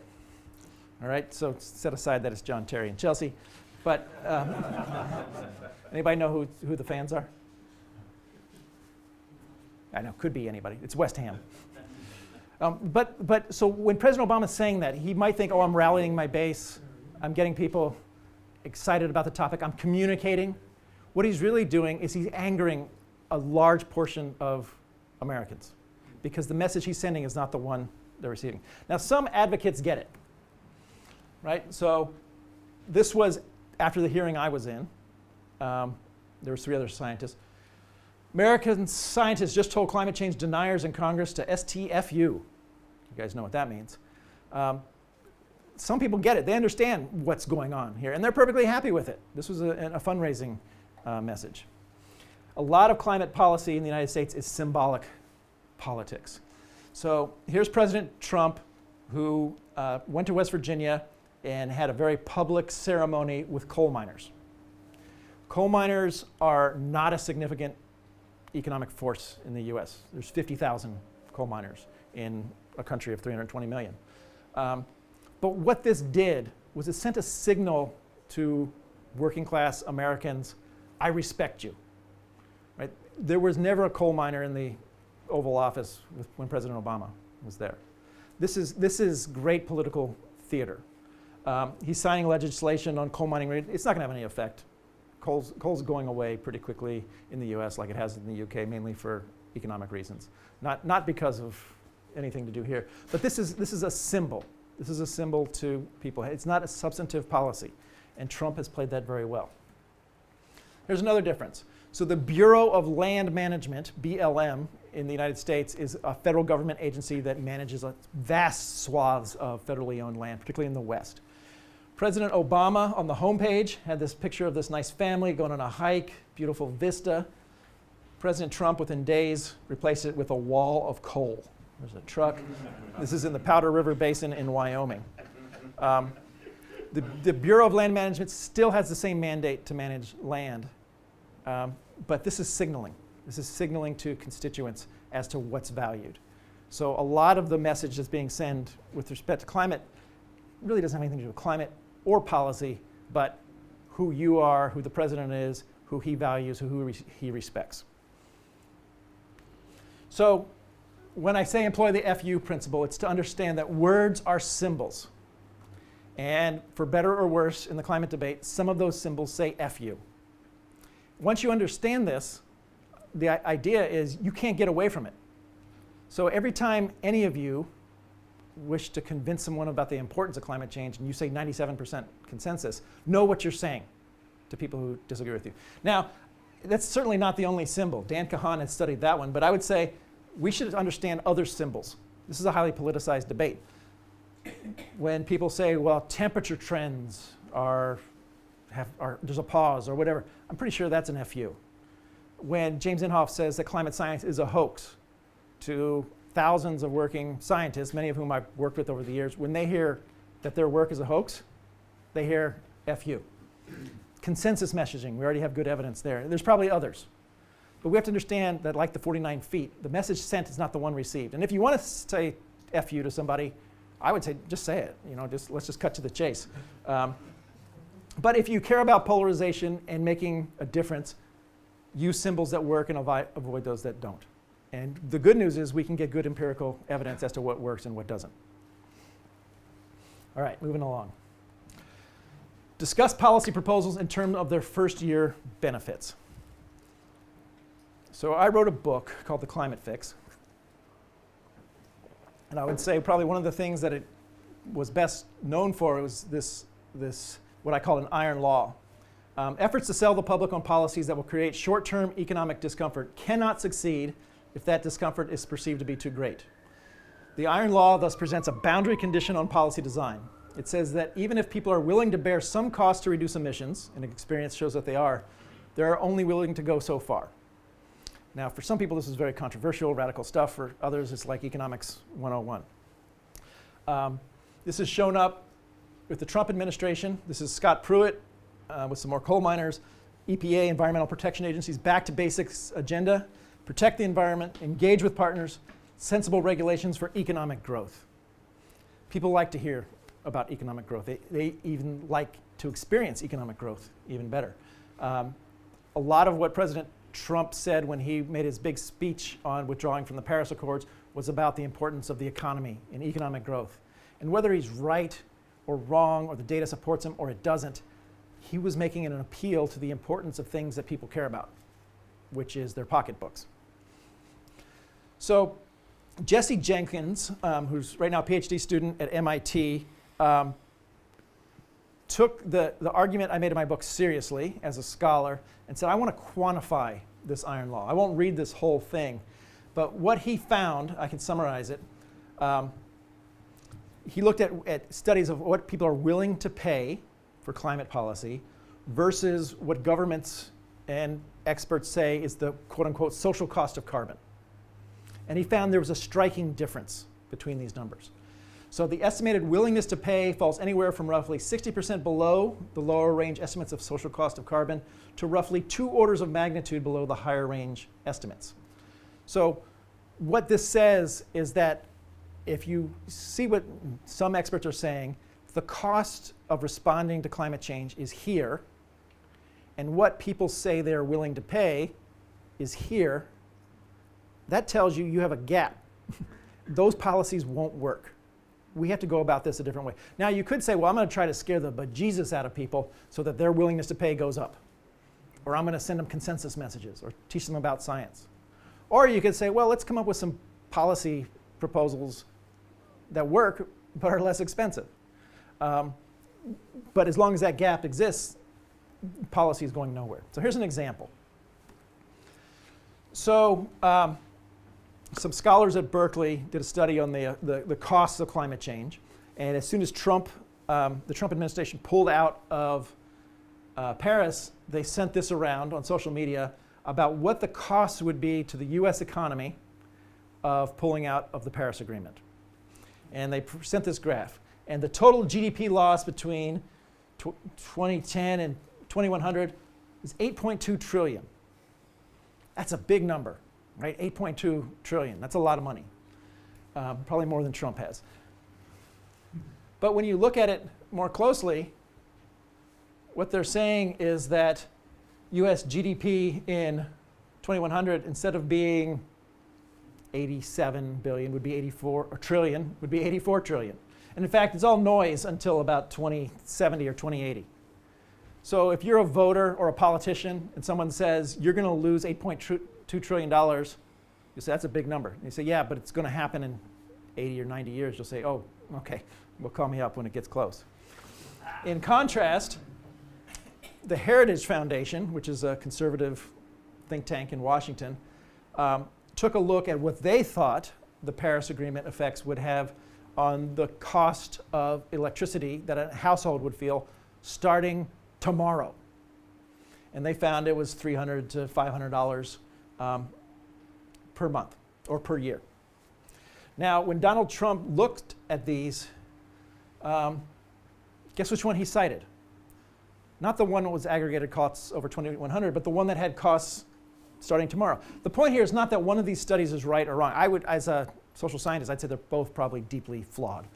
Speaker 2: All right, so set aside that it's John Terry and Chelsea, but anybody know who the fans are? I know, could be anybody. It's West Ham. But so when President Obama is saying that, he might think, oh, I'm rallying my base. I'm getting people excited about the topic. I'm communicating. What he's really doing is he's angering a large portion of Americans because the message he's sending is not the one they're receiving. Now, some advocates get it, right? So this was after the hearing I was in. There were 3 other scientists. American scientists just told climate change deniers in Congress to STFU. You guys know what that means. Some people get it. They understand what's going on here, and they're perfectly happy with it. This was a fundraising message. A lot of climate policy in the United States is symbolic politics. So here's President Trump, who went to West Virginia and had a very public ceremony with coal miners. Coal miners are not a significant economic force in the US. There's 50,000 coal miners in a country of 320 million. But what this did was it sent a signal to working class Americans, I respect you. Right? There was never a coal miner in the Oval Office when President Obama was there. This is great political theater. He's signing legislation on coal mining. It's not going to have any effect. Coal's going away pretty quickly in the US like it has in the UK, mainly for economic reasons. Not because of anything to do here. But this is a symbol. This is a symbol to people. It's not a substantive policy. And Trump has played that very well. Here's another difference. So the Bureau of Land Management, BLM, in the United States is a federal government agency that manages vast swaths of federally owned land, particularly in the West. President Obama on the homepage had this picture of this nice family going on a hike, beautiful vista. President Trump, within days, replaced it with a wall of coal. There's a truck. This is in the Powder River Basin in Wyoming. The Bureau of Land Management still has the same mandate to manage land, but this is signaling. This is signaling to constituents as to what's valued. So a lot of the message that's being sent with respect to climate really doesn't have anything to do with climate or policy, but who you are, who the president is, who he values, who he respects. So when I say employ the FU principle, it's to understand that words are symbols. And for better or worse, in the climate debate, some of those symbols say FU. Once you understand this, the idea is you can't get away from it. So every time any of you wish to convince someone about the importance of climate change and you say 97% consensus, know what you're saying to people who disagree with you. Now, that's certainly not the only symbol. Dan Kahan has studied that one, but I would say we should understand other symbols. This is a highly politicized debate. When people say, well, temperature trends there's a pause or whatever, I'm pretty sure that's an FU. When James Inhofe says that climate science is a hoax, to thousands of working scientists, many of whom I've worked with over the years, when they hear that their work is a hoax, they hear FU. Consensus messaging, we already have good evidence there. There's probably others. But we have to understand that, like the 49 feet, the message sent is not the one received. And if you want to say FU to somebody, I would say just say it. Let's just cut to the chase. But if you care about polarization and making a difference, use symbols that work and avoid those that don't. And the good news is we can get good empirical evidence as to what works and what doesn't. All right, moving along. Discuss policy proposals in terms of their first year benefits. So I wrote a book called The Climate Fix. And I would say probably one of the things that it was best known for was this what I call an iron law. Efforts to sell the public on policies that will create short-term economic discomfort cannot succeed if that discomfort is perceived to be too great. The iron law thus presents a boundary condition on policy design. It says that even if people are willing to bear some cost to reduce emissions, and experience shows that they are only willing to go so far. Now, for some people, this is very controversial, radical stuff. For others, it's like economics 101. This has shown up with the Trump administration. This is Scott Pruitt with some more coal miners. EPA, Environmental Protection Agency's back to basics agenda. Protect the environment, engage with partners, sensible regulations for economic growth. People like to hear about economic growth. They even like to experience economic growth even better. A lot of what President Trump said when he made his big speech on withdrawing from the Paris Accords was about the importance of the economy and economic growth. And whether he's right or wrong, or the data supports him or it doesn't, he was making an appeal to the importance of things that people care about, which is their pocketbooks. So Jesse Jenkins, who's right now a PhD student at MIT, took the argument I made in my book seriously as a scholar and said, I want to quantify this iron law. I won't read this whole thing. But what he found, I can summarize it. He looked at studies of what people are willing to pay for climate policy versus what governments and experts say is the quote-unquote social cost of carbon. And he found there was a striking difference between these numbers. So the estimated willingness to pay falls anywhere from roughly 60% below the lower range estimates of social cost of carbon to roughly 2 orders of magnitude below the higher range estimates. So what this says is that if you see what some experts are saying, the cost of responding to climate change is here, and what people say they're willing to pay is here, that tells you you have a gap. Those policies won't work. We have to go about this a different way. Now, you could say, well, I'm going to try to scare the bejesus out of people so that their willingness to pay goes up. Or I'm going to send them consensus messages or teach them about science. Or you could say, well, let's come up with some policy proposals that work but are less expensive. But as long as that gap exists, policy is going nowhere. So here's an example. So some scholars at Berkeley did a study on the costs of climate change. And as soon as the Trump administration pulled out of Paris, they sent this around on social media about what the costs would be to the US economy of pulling out of the Paris Agreement. And they sent this graph. And the total GDP loss between 2010 and 2100 is 8.2 trillion. That's a big number, right? 8.2 trillion. That's a lot of money. Probably more than Trump has. But when you look at it more closely, what they're saying is that US GDP in 2100, instead of being 87 billion, would be 84, or trillion, would be 84 trillion. And in fact, it's all noise until about 2070 or 2080. So if you're a voter or a politician and someone says, you're going to lose $8.2 trillion, you say, that's a big number. And you say, yeah, but it's going to happen in 80 or 90 years. You'll say, oh, okay, well, call me up when it gets close. In contrast, the Heritage Foundation, which is a conservative think tank in Washington, took a look at what they thought the Paris Agreement effects would have on the cost of electricity that a household would feel starting tomorrow. And they found it was $300 to $500 per month or per year. Now, when Donald Trump looked at these, guess which one he cited? Not the one that was aggregated costs over 2100, but the one that had costs starting tomorrow. The point here is not that one of these studies is right or wrong. I would, as a social scientist, I'd say they're both probably deeply flawed.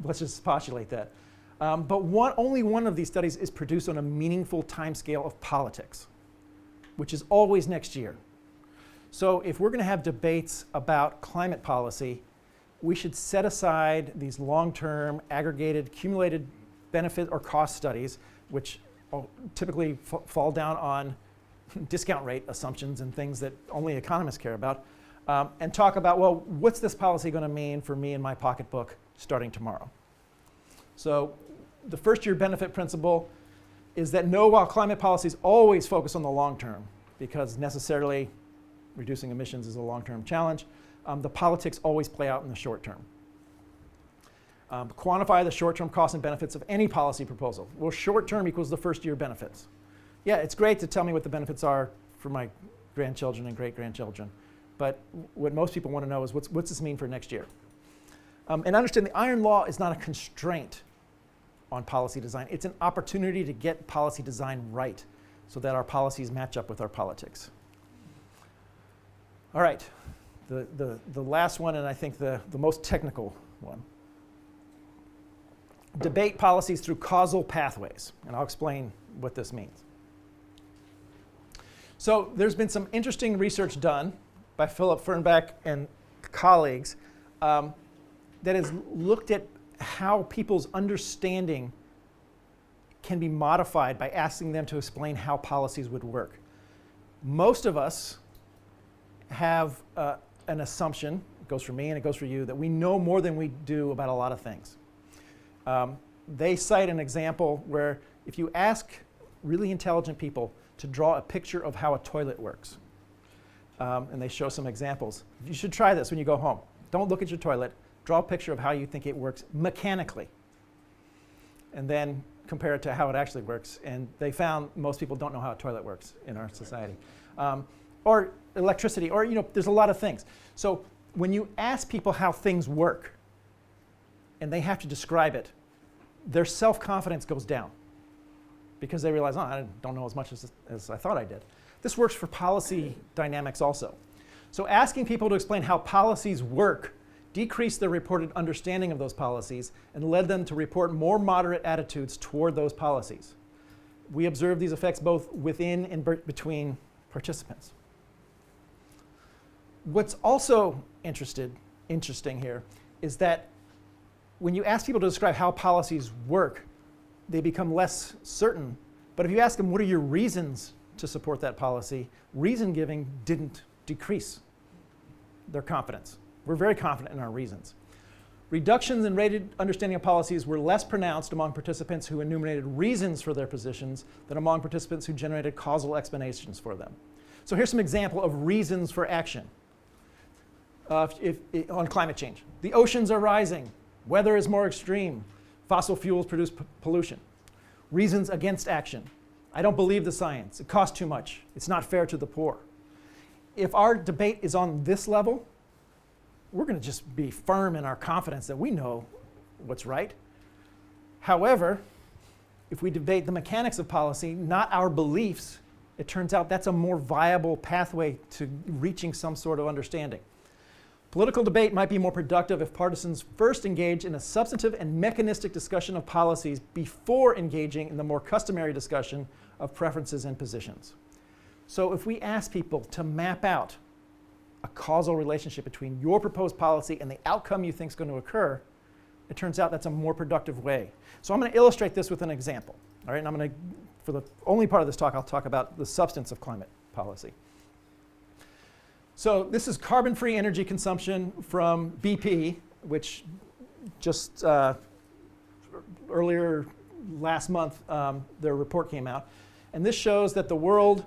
Speaker 2: Let's just postulate that. But only one of these studies is produced on a meaningful timescale of politics, which is always next year. So if we're going to have debates about climate policy, we should set aside these long-term, aggregated, accumulated benefit or cost studies, which typically fall down on discount rate assumptions and things that only economists care about, and talk about, well, what's this policy going to mean for me and my pocketbook starting tomorrow? So the first year benefit principle is that no, while climate policies always focus on the long term, because necessarily reducing emissions is a long-term challenge, the politics always play out in the short term. Quantify the short-term costs and benefits of any policy proposal. Well, short-term equals the first-year benefits. Yeah, it's great to tell me what the benefits are for my grandchildren and great-grandchildren, but what most people want to know is what's this mean for next year? And understand the iron law is not a constraint on policy design. It's an opportunity to get policy design right so that our policies match up with our politics. All right, the last one, and I think the most technical one. Debate policies through causal pathways, and I'll explain what this means. So there's been some interesting research done by Philip Fernbach and colleagues that has looked at how people's understanding can be modified by asking them to explain how policies would work. Most of us have an assumption, it goes for me and it goes for you, that we know more than we do about a lot of things. they cite an example where if you ask really intelligent people to draw a picture of how a toilet works, and they show some examples. You should try this when you go home. Don't look at your toilet. Draw a picture of how you think it works mechanically, and then compare it to how it actually works. And they found most people don't know how a toilet works in our society. Or electricity, or there's a lot of things. So when you ask people how things work, and they have to describe it, their self-confidence goes down because they realize, I don't know as much as I thought I did. This works for policy dynamics also. So asking people to explain how policies work decreased their reported understanding of those policies and led them to report more moderate attitudes toward those policies. We observed these effects both within and between participants. What's also interesting here is that when you ask people to describe how policies work, they become less certain. But if you ask them, what are your reasons to support that policy, reason giving didn't decrease their confidence. We're very confident in our reasons. Reductions in rated understanding of policies were less pronounced among participants who enumerated reasons for their positions than among participants who generated causal explanations for them. So here's some example of reasons for action on climate change. The oceans are rising. Weather is more extreme. Fossil fuels produce pollution. Reasons against action. I don't believe the science. It costs too much. It's not fair to the poor. If our debate is on this level, we're going to just be firm in our confidence that we know what's right. However, if we debate the mechanics of policy, not our beliefs, it turns out that's a more viable pathway to reaching some sort of understanding. Political debate might be more productive if partisans first engage in a substantive and mechanistic discussion of policies before engaging in the more customary discussion of preferences and positions. So if we ask people to map out a causal relationship between your proposed policy and the outcome you think is going to occur, it turns out that's a more productive way. So I'm going to illustrate this with an example. All right, and I'm going to, for the only part of this talk, I'll talk about the substance of climate policy. So this is carbon-free energy consumption from BP, which just earlier last month, their report came out. And this shows that the world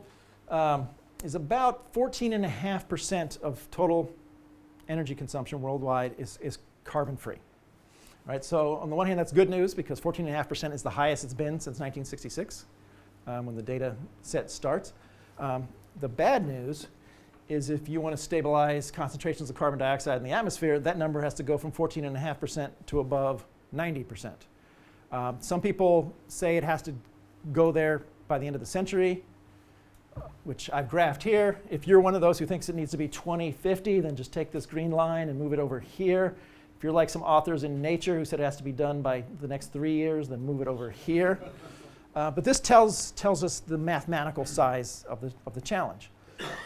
Speaker 2: is about 14.5% of total energy consumption worldwide is carbon-free. Right, so on the one hand, that's good news because 14.5% is the highest it's been since 1966, when the data set starts. The bad news is if you want to stabilize concentrations of carbon dioxide in the atmosphere, that number has to go from 14.5% to above 90%. Some people say it has to go there by the end of the century, which I've graphed here. If you're one of those who thinks it needs to be 2050, then just take this green line and move it over here. If you're like some authors in Nature who said it has to be done by the next 3 years, then move it over here. But this tells us the mathematical size of the challenge.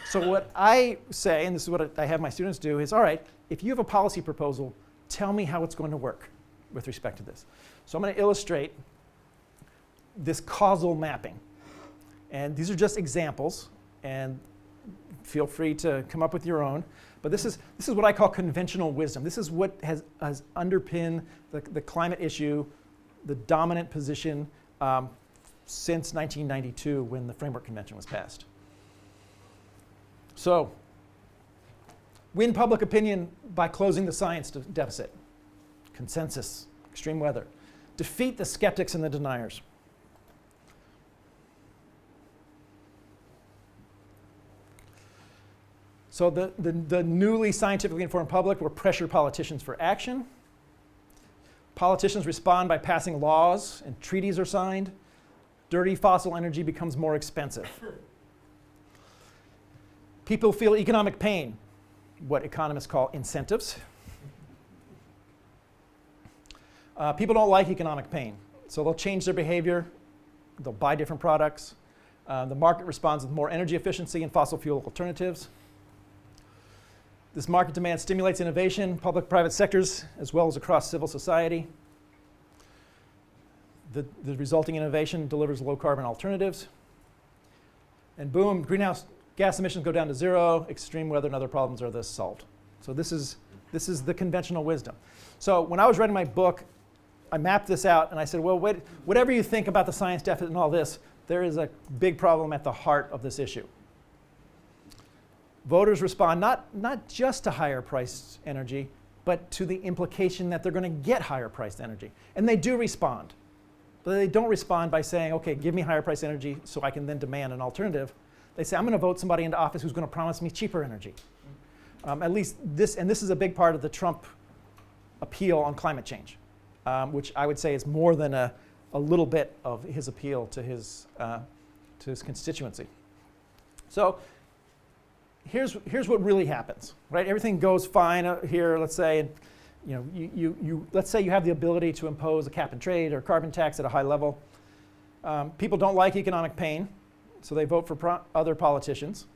Speaker 2: So what I say, and this is what I have my students do, is all right, if you have a policy proposal, tell me how it's going to work with respect to this. So I'm going to illustrate this causal mapping. And these are just examples, and feel free to come up with your own. But this is what I call conventional wisdom. This is what has underpinned the climate issue, the dominant position since 1992 when the Framework Convention was passed. So, win public opinion by closing the science deficit. Consensus, extreme weather. Defeat the skeptics and the deniers. So the newly scientifically informed public will pressure politicians for action. Politicians respond by passing laws and treaties are signed. Dirty fossil energy becomes more expensive. People feel economic pain, what economists call incentives. People don't like economic pain, so they'll change their behavior. They'll buy different products. The market responds with more energy efficiency and fossil fuel alternatives. This market demand stimulates innovation, public-private sectors, as well as across civil society. The resulting innovation delivers low-carbon alternatives. And boom, greenhouse gas emissions go down to zero. Extreme weather and other problems are thus solved. So this is the conventional wisdom. So when I was writing my book, I mapped this out and I said, well, wait, whatever you think about the science deficit and all this, there is a big problem at the heart of this issue. Voters respond not just to higher priced energy, but to the implication that they're going to get higher priced energy. And they do respond. But they don't respond by saying, okay, give me higher priced energy so I can then demand an alternative. They say, I'm going to vote somebody into office who's going to promise me cheaper energy. At least this, and this is a big part of the Trump appeal on climate change, which I would say is more than a little bit of his appeal to his constituency. So here's what really happens, right? Everything goes fine here. Let's say, let's say you have the ability to impose a cap and trade or carbon tax at a high level. People don't like economic pain, so they vote for other politicians.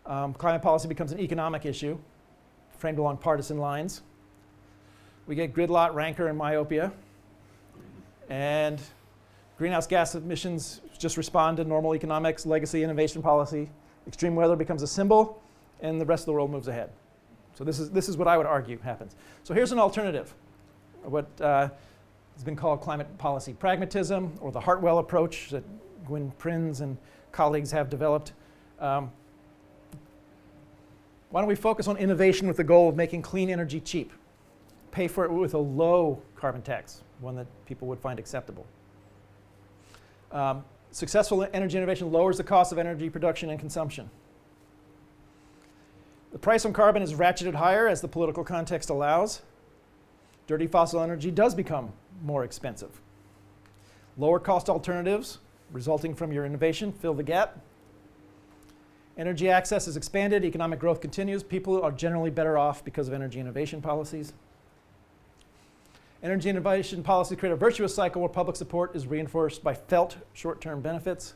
Speaker 2: Climate policy becomes an economic issue, framed along partisan lines. We get gridlock, rancor, and myopia. And greenhouse gas emissions just respond to normal economics, legacy, innovation policy. Extreme weather becomes a symbol, and the rest of the world moves ahead. So this is what I would argue happens. So here's an alternative, what has been called climate policy pragmatism, or the Hartwell approach that Gwyn Prinz and colleagues have developed. Why don't we focus on innovation with the goal of making clean energy cheap? Pay for it with a low carbon tax, one that people would find acceptable. Successful energy innovation lowers the cost of energy production and consumption. The price on carbon is ratcheted higher as the political context allows. Dirty fossil energy does become more expensive. Lower cost alternatives resulting from your innovation fill the gap. Energy access is expanded, economic growth continues. People are generally better off because of energy innovation policies. Energy innovation policies create a virtuous cycle where public support is reinforced by felt short-term benefits.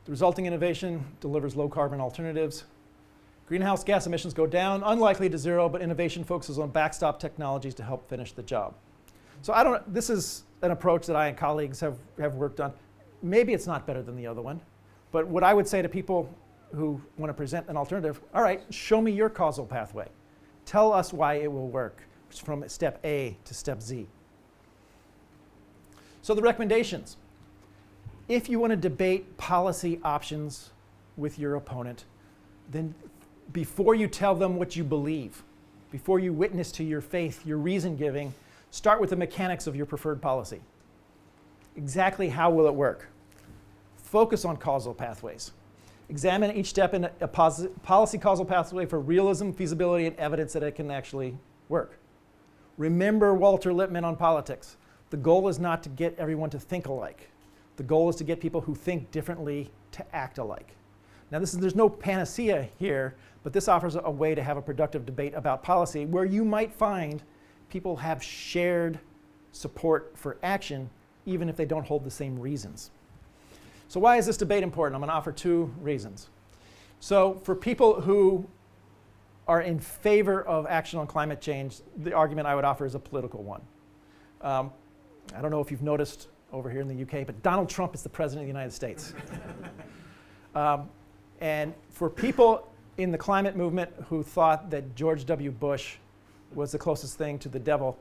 Speaker 2: The resulting innovation delivers low-carbon alternatives. Greenhouse gas emissions go down, unlikely to zero, but innovation focuses on backstop technologies to help finish the job. So this is an approach that I and colleagues have worked on. Maybe it's not better than the other one, but what I would say to people who want to present an alternative, all right, show me your causal pathway. Tell us why it will work from step A to step Z. So the recommendations. If you want to debate policy options with your opponent, then before you tell them what you believe, before you witness to your faith, your reason giving, start with the mechanics of your preferred policy. Exactly how will it work? Focus on causal pathways. Examine each step in a policy causal pathway for realism, feasibility, and evidence that it can actually work. Remember Walter Lippmann on politics. The goal is not to get everyone to think alike. The goal is to get people who think differently to act alike. Now there's no panacea here, but this offers a way to have a productive debate about policy where you might find people have shared support for action even if they don't hold the same reasons. So why is this debate important? I'm going to offer two reasons. So for people who are in favor of action on climate change, the argument I would offer is a political one. I don't know if you've noticed over here in the UK, but Donald Trump is the president of the United States. And for people in the climate movement who thought that George W. Bush was the closest thing to the devil,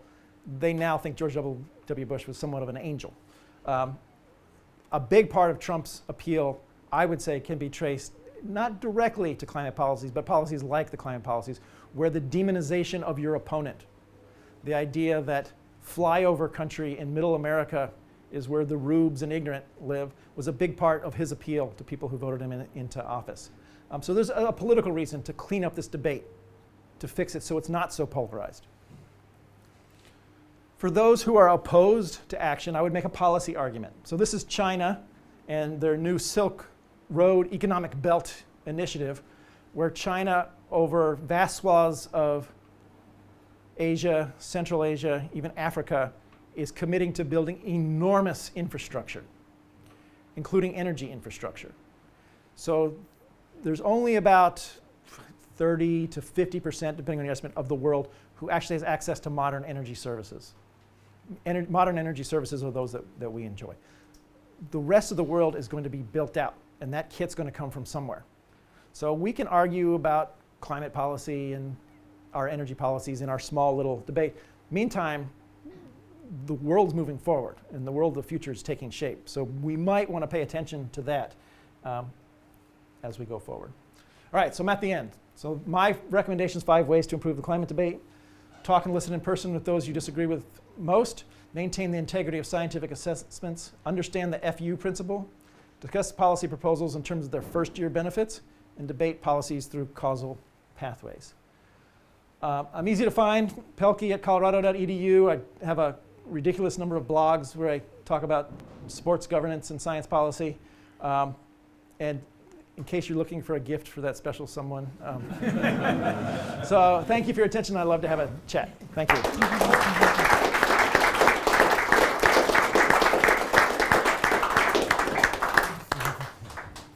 Speaker 2: they now think George W. Bush was somewhat of an angel. A big part of Trump's appeal, I would say, can be traced not directly to climate policies, but policies like the climate policies, where the demonization of your opponent, the idea that flyover country in middle America is where the rubes and ignorant live, was a big part of his appeal to people who voted him into office. So there's a political reason to clean up this debate, to fix it so it's not so polarized. For those who are opposed to action, I would make a policy argument. So this is China and their new Silk Road Economic Belt initiative, where China, over vast swaths of Asia, Central Asia, even Africa, is committing to building enormous infrastructure, including energy infrastructure. So there's only about 30 to 50%, depending on your estimate, of the world who actually has access to modern energy services. Modern energy services are those that we enjoy. The rest of the world is going to be built out, and that kit's going to come from somewhere. So we can argue about climate policy and our energy policies in our small little debate. Meantime, the world's moving forward, and the world of the future is taking shape. So we might want to pay attention to that as we go forward. All right, so I'm at the end. So my recommendations: 5 ways to improve the climate debate. Talk and listen in person with those you disagree with most. Maintain the integrity of scientific assessments. Understand the FU principle. Discuss policy proposals in terms of their first-year benefits. And debate policies through causal pathways. I'm easy to find. Pielke at colorado.edu. I have a ridiculous number of blogs where I talk about sports governance and science policy. And in case you're looking for a gift for that special someone. So thank you for your attention. I'd love to have a chat. Thank you.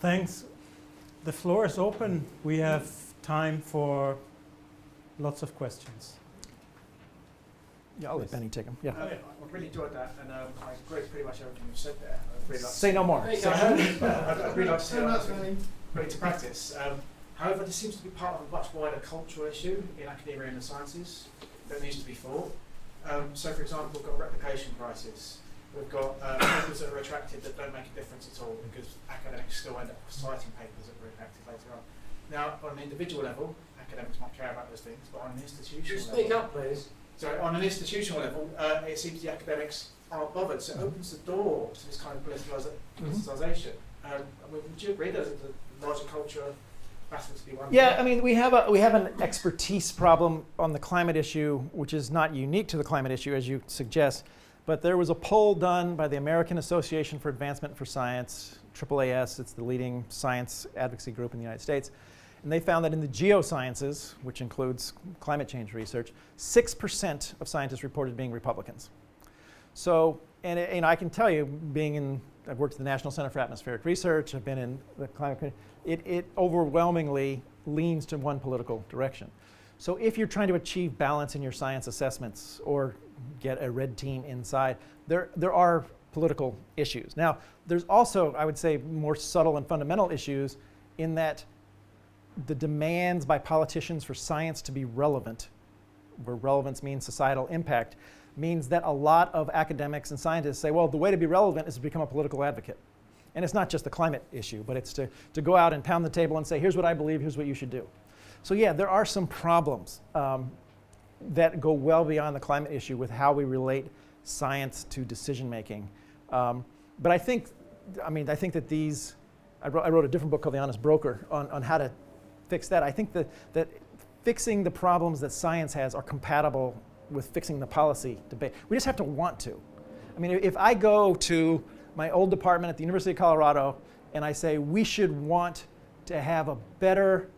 Speaker 1: Thanks. The floor is open. We have time for lots of questions.
Speaker 2: Yeah, I'll let Benny take them. Yeah.
Speaker 3: I really enjoyed that, and I agree with pretty much everything you've said there. I'd really like
Speaker 2: Say no more.
Speaker 3: I'd really like to see that put it to practice. However, this seems to be part of a much wider cultural issue in academia and the sciences that needs to be fought. So, for example, we've got a replication crisis. We've got papers that are retracted that don't make a difference at all because academics still end up citing papers that were retracted later on. Now, on an individual level, academics might care about those things, but on an institutional level...
Speaker 4: Speak up, please.
Speaker 3: So on an institutional level, it seems the academics aren't bothered, so it opens the door to this kind of politicization. Would you agree that the larger culture has to be one?
Speaker 2: Yeah, I mean, we have an expertise problem on the climate issue, which is not unique to the climate issue, as you suggest. But there was a poll done by the American Association for Advancement for Science, AAAS. It's the leading science advocacy group in the United States. And they found that in the geosciences, which includes climate change research, 6% of scientists reported being Republicans. So, and I can tell you, I've worked at the National Center for Atmospheric Research, I've been in the climate community, it overwhelmingly leans to one political direction. So if you're trying to achieve balance in your science assessments or get a red team inside, there are political issues. Now, there's also, I would say, more subtle and fundamental issues in that the demands by politicians for science to be relevant, where relevance means societal impact, means that a lot of academics and scientists say, well, the way to be relevant is to become a political advocate. And it's not just the climate issue, but it's to go out and pound the table and say, here's what I believe, here's what you should do. So yeah, there are some problems that go well beyond the climate issue with how we relate science to decision making. But I think that these, I wrote a different book called The Honest Broker on how to fix that. I think that fixing the problems that science has are compatible with fixing the policy debate. We just have to want to. I mean, if I go to my old department at the University of Colorado and I say we should want to have a better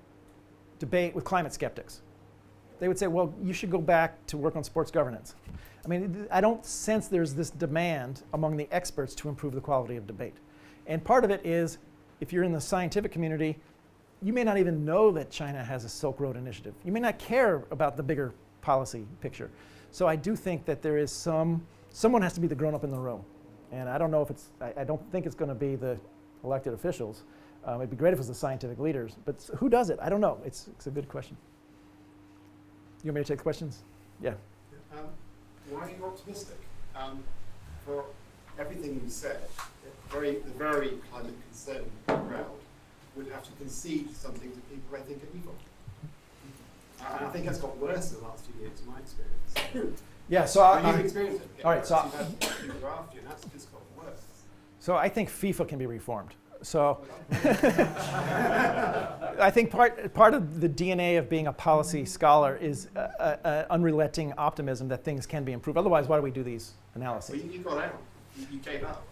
Speaker 2: debate with climate skeptics, they would say, well, you should go back to work on sports governance. I mean, I don't sense there's this demand among the experts to improve the quality of debate. And part of it is, if you're in the scientific community, you may not even know that China has a Silk Road initiative. You may not care about the bigger policy picture. So I do think that there is someone has to be the grown-up in the room. And I don't know if I don't think it's going to be the elected officials. It'd be great if it was the scientific leaders, but who does it? I don't know. It's a good question. You want me to take questions? Yeah.
Speaker 5: Why are you optimistic? For everything you said, the very climate concerned crowd would have to concede something to people they think are evil. And I think that's got worse in the last few years, in my experience.
Speaker 2: Yeah, so
Speaker 5: you've experienced it.
Speaker 2: All right, so
Speaker 5: you've had people after you, and that's just got worse.
Speaker 2: So I think FIFA can be reformed. So I think part of the DNA of being a policy scholar is unrelenting optimism that things can be improved. Otherwise, why do we do these analyses?
Speaker 5: Well, you got out. You gave up.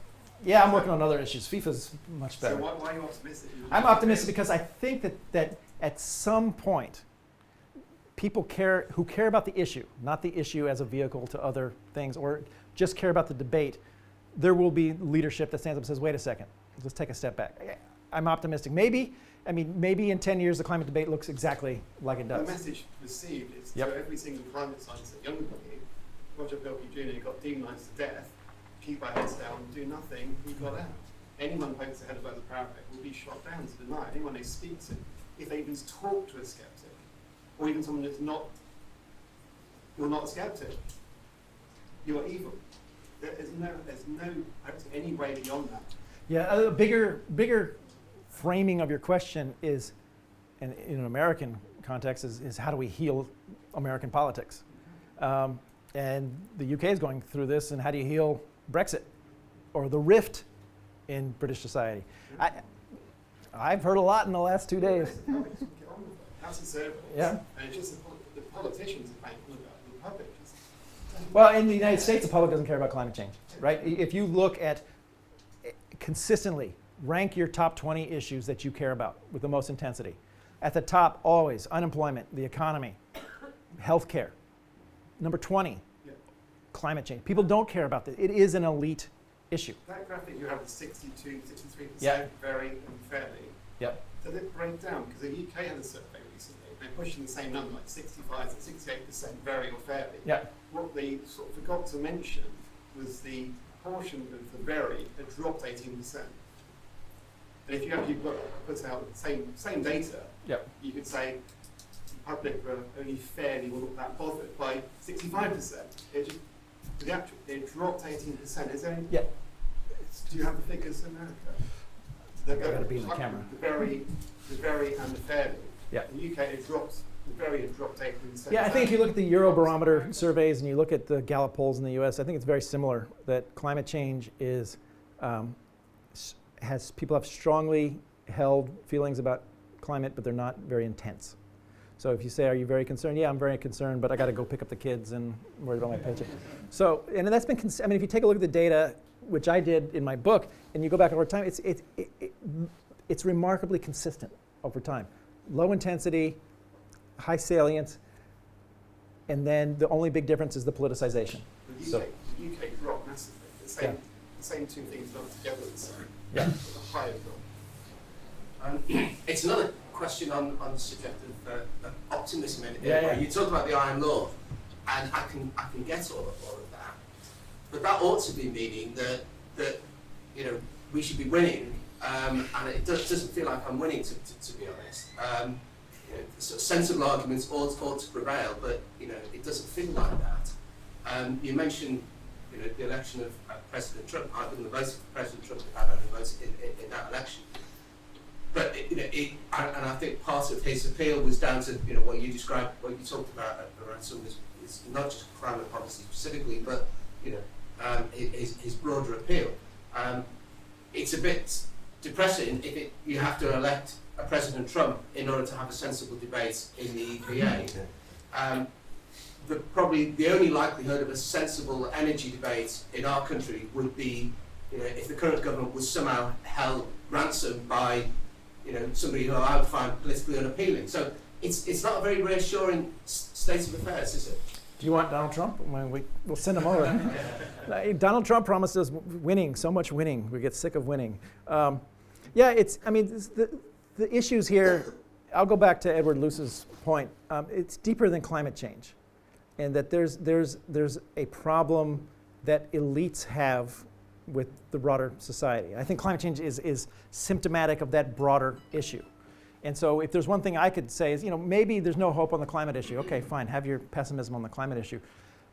Speaker 2: Yeah, I'm working on other issues. FIFA's much better.
Speaker 5: So why are you optimistic?
Speaker 2: I'm optimistic because I think that at some point, people who care about the issue, not the issue as a vehicle to other things, or just care about the debate, there will be leadership that stands up and says, wait a second, let's take a step back. I'm optimistic. Maybe in 10 years the climate debate looks exactly like it does.
Speaker 5: The message received is to every single climate scientist at Youngbucky, Roger Pielke Jr. got demonised to death, keep our heads down, do nothing, he got out. Anyone who pokes their head above the parapet will be shot down to deny. Anyone they speak to, if they even talk to a skeptic, or even someone who's not a skeptic, you're evil. There's no any way beyond that.
Speaker 2: Yeah, a bigger framing of your question is, in an American context, is how do we heal American politics? And the UK is going through this, and how do you heal Brexit or the rift in British society? I've heard a lot in the last 2 days.
Speaker 5: That's a survey.
Speaker 2: Yeah.
Speaker 5: And it's just the politicians are making the public.
Speaker 2: Well, in the United States, the public doesn't care about climate change, right? If you look at consistently, rank your top 20 issues that you care about with the most intensity. At the top, always, unemployment, the economy, healthcare. Number 20, climate change. People don't care about this. It is an elite issue.
Speaker 5: That graphic you have is 62, 63%, very unfairly.
Speaker 2: Yep.
Speaker 5: Does it break down? Because the UK had a survey recently. They're pushing the same number, like 65 to 68%, very unfairly.
Speaker 2: Yeah.
Speaker 5: What they sort of forgot to mention was the portion of the very had dropped 18%. And if you actually put out the same data, you could say the public were only fairly not that bothered by 65%. It dropped 18%. Is there any?
Speaker 2: Yeah.
Speaker 5: Do you have the figures in America?
Speaker 2: They're going to be in the camera.
Speaker 5: The very and the fairly.
Speaker 2: Yeah.
Speaker 5: In the UK, the very had dropped 18%.
Speaker 2: Yeah, I think if you look at the Eurobarometer surveys and you look at the Gallup polls in the US, I think it's very similar that climate change is, people have strongly held feelings about climate, but they're not very intense. So if you say, are you very concerned? Yeah, I'm very concerned, but I got to go pick up the kids and worry about my paycheck. So, and that's been, I mean, if you take a look at the data, which I did in my book, and you go back over time, it's remarkably consistent over time. Low intensity, high salience, and then the only big difference is the politicization.
Speaker 5: The UK dropped massively. The same two things done together.
Speaker 2: Yeah.
Speaker 5: A higher drop.
Speaker 4: It's another question on the subject of optimism. You talk about the Iron Lord, and I can get all of that, but that ought to be meaning that we should be winning, and it doesn't feel like I'm winning, to be honest. Sort of sensible arguments ought to prevail, but it doesn't feel like that. You mentioned the election of President Trump. I wouldn't have voted for President Trump if I hadn't voted in that election. But and I think part of his appeal was down to what you described, what you talked about around some of his not just climate policy specifically, but his broader appeal. It's a bit depressing if you have to elect a President Trump in order to have a sensible debate in the EPA. Probably the only likelihood of a sensible energy debate in our country would be if the current government was somehow held ransom by somebody who I would find politically unappealing. So it's not a very reassuring state of affairs, is it?
Speaker 2: Do you want Donald Trump? We'll send him over. Donald Trump promised us winning, so much winning. We get sick of winning. The issues here, I'll go back to Edward Luce's point. It's deeper than climate change, and that there's a problem that elites have with the broader society. I think climate change is symptomatic of that broader issue. And so if there's one thing I could say is, maybe there's no hope on the climate issue. Okay, fine, have your pessimism on the climate issue.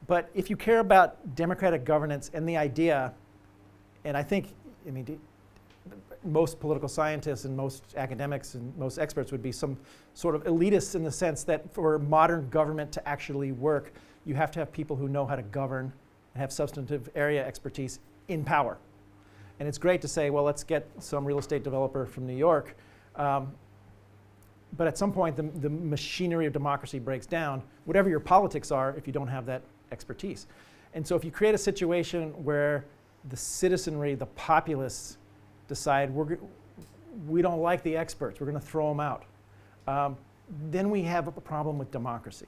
Speaker 2: But if you care about democratic governance and the idea, and most political scientists and most academics and most experts would be some sort of elitists in the sense that for modern government to actually work, you have to have people who know how to govern and have substantive area expertise in power. And it's great to say, well, let's get some real estate developer from New York. But at some point, the machinery of democracy breaks down, whatever your politics are, if you don't have that expertise. And so if you create a situation where the citizenry, the populace, decide we don't like the experts, we're going to throw them out, then we have a problem with democracy.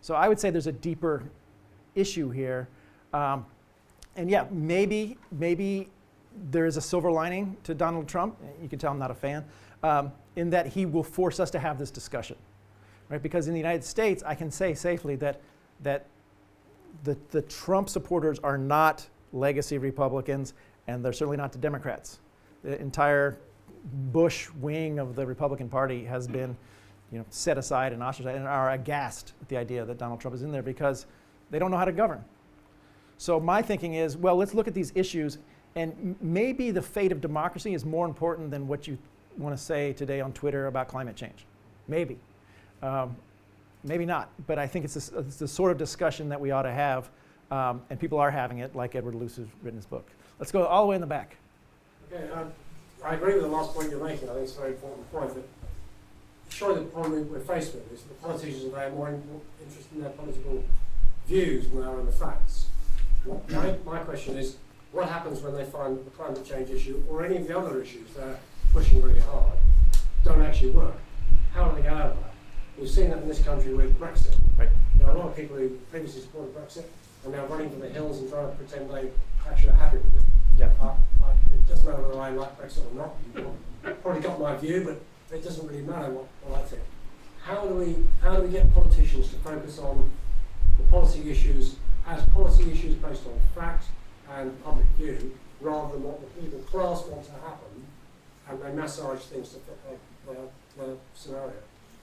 Speaker 2: So I would say there's a deeper issue here. And yeah, maybe there is a silver lining to Donald Trump. You can tell I'm not a fan, in that he will force us to have this discussion, right? Because in the United States, I can say safely that the Trump supporters are not legacy Republicans, and they're certainly not the Democrats. The entire Bush wing of the Republican Party has been, set aside and ostracized, and are aghast at the idea that Donald Trump is in there because they don't know how to govern. So my thinking is, well, let's look at these issues, and maybe the fate of democracy is more important than what you want to say today on Twitter about climate change. Maybe. Maybe not, but I think it's the sort of discussion that we ought to have, and people are having it, like Edward Luce has written his book. Let's go all the way in the back.
Speaker 6: Okay, I agree with the last point you're making. I think it's a very important point. That surely the problem we're faced with is that the politicians are very more interested in their political views than they are in the facts. My question is, what happens when they find that the climate change issue or any of the other issues they're pushing really hard don't actually work? How do they get out of that? We've seen that in this country with Brexit.
Speaker 2: Right.
Speaker 6: There are a lot of people who previously supported Brexit and now running for the hills and trying to pretend they actually are happy with it.
Speaker 2: Yeah.
Speaker 6: It doesn't matter whether I like Brexit or not. You've probably got my view, but it doesn't really matter what I think. How do we get politicians to focus on the policy issues as policy issues based on fact and public view, rather than what the political class wants to happen, and they massage things to fit their scenario?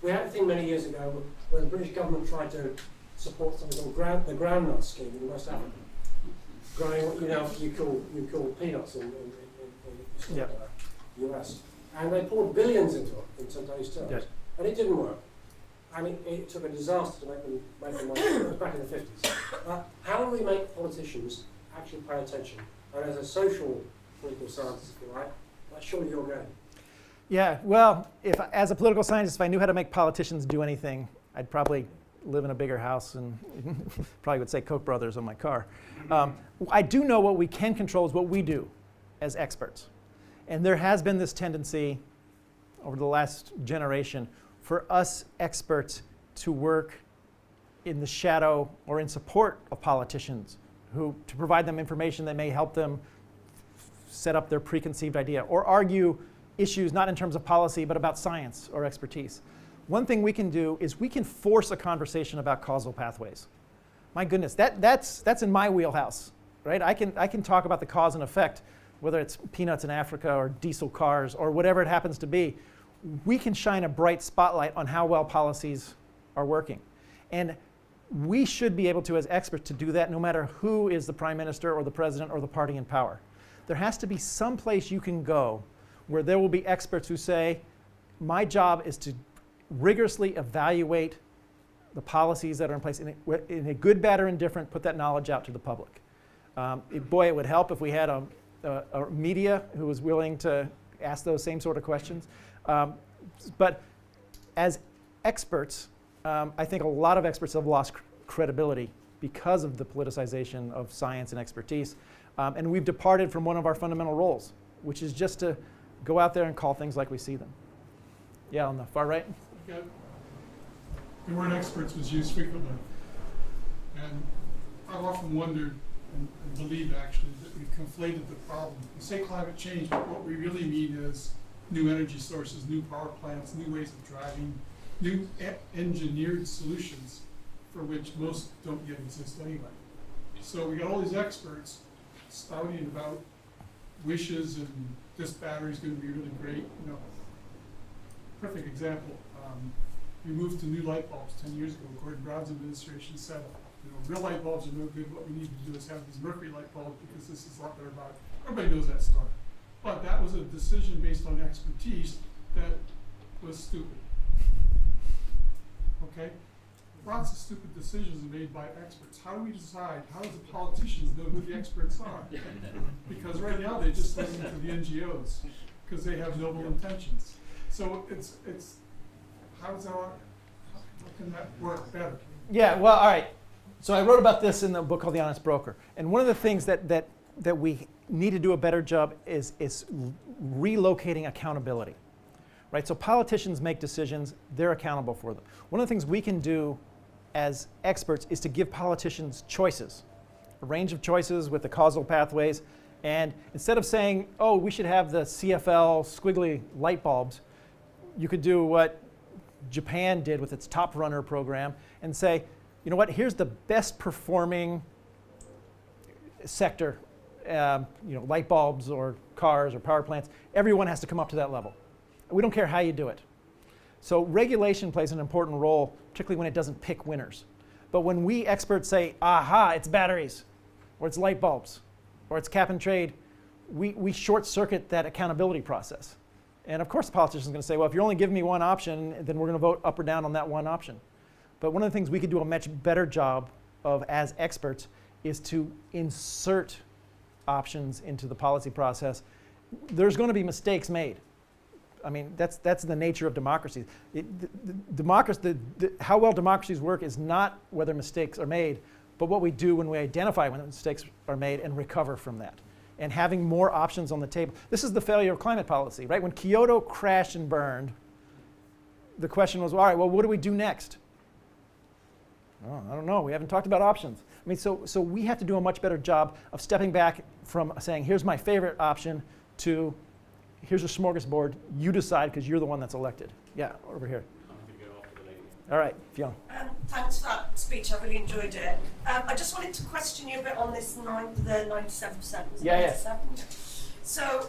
Speaker 6: We had a thing many years ago where the British government tried to support something called the groundnut scheme in West Africa, growing what you call peanuts in
Speaker 2: Yeah.
Speaker 6: the US, and they poured billions into it in today's terms,
Speaker 2: Yes.
Speaker 6: and it didn't work. And it took a disaster to make them money. It was back in the 50s. How do we make politicians actually pay attention? And as a social political scientist, if you like, that's surely your game.
Speaker 2: Yeah, well, as a political scientist, if I knew how to make politicians do anything, I'd probably live in a bigger house and probably would say Koch brothers on my car. I do know what we can control is what we do as experts. And there has been this tendency over the last generation for us experts to work in the shadow or in support of politicians, to provide them information that may help them set up their preconceived idea or argue issues not in terms of policy but about science or expertise. One thing we can do is we can force a conversation about causal pathways. My goodness, that's in my wheelhouse, right? I can talk about the cause and effect, whether it's peanuts in Africa or diesel cars or whatever it happens to be. We can shine a bright spotlight on how well policies are working. And we should be able to, as experts, to do that no matter who is the prime minister or the president or the party in power. There has to be some place you can go where there will be experts who say, my job is to rigorously evaluate the policies that are in place in a good, bad, or indifferent, put that knowledge out to the public. Boy, it would help if we had a media who was willing to ask those same sort of questions. But as experts, I think a lot of experts have lost credibility because of the politicization of science and expertise. And we've departed from one of our fundamental roles, which is just to go out there and call things like we see them. Yeah, on the far right.
Speaker 7: Yeah. The word experts was used frequently. And I've often wondered and believed actually that we've conflated the problem. We say climate change, but what we really mean is new energy sources, new power plants, new ways of driving, new engineered solutions for which most don't yet exist anyway. So we got all these experts spouting about wishes and this battery's going to be really great. Perfect example. We moved to new light bulbs 10 years ago. Gordon Brown's administration said, real light bulbs are no good. What we need to do is have these mercury light bulbs because this is a lot better about it. Everybody knows that story. But that was a decision based on expertise that was stupid. Okay? Lots of stupid decisions are made by experts. How do we decide? How do the politicians know who the experts are? Because right now they just listen to the NGOs because they have noble intentions. So it's how can that work better?
Speaker 2: Yeah, well, all right. So I wrote about this in the book called The Honest Broker. And one of the things that we need to do a better job is relocating accountability. Right? So politicians make decisions, they're accountable for them. One of the things we can do as experts is to give politicians choices, a range of choices with the causal pathways. And instead of saying, oh, we should have the CFL squiggly light bulbs, you could do what Japan did with its Top Runner program and say, you know what, here's the best performing sector, light bulbs or cars or power plants. Everyone has to come up to that level. We don't care how you do it. So regulation plays an important role, particularly when it doesn't pick winners. But when we experts say, aha, it's batteries, or it's light bulbs, or it's cap and trade, we short circuit that accountability process. And of course the politician's going to say, well, if you're only giving me one option, then we're going to vote up or down on that one option. But one of the things we could do a much better job of as experts is to insert options into the policy process. There's going to be mistakes made. I mean, that's the nature of democracy. How well democracies work is not whether mistakes are made, but what we do when we identify when mistakes are made and recover from that. And having more options on the table. This is the failure of climate policy, right? When Kyoto crashed and burned, the question was, all right, well, what do we do next? Oh, I don't know. We haven't talked about options. I mean, so we have to do a much better job of stepping back from saying, here's my favorite option, to here's a smorgasbord. You decide because you're the one that's elected. Yeah, over here.
Speaker 8: I'm going to go after the lady.
Speaker 2: All right, Fiona.
Speaker 9: Thanks for that speech. I really enjoyed it. I just wanted to question you a bit on this the 97%. Was it
Speaker 2: Yeah,
Speaker 9: 97? So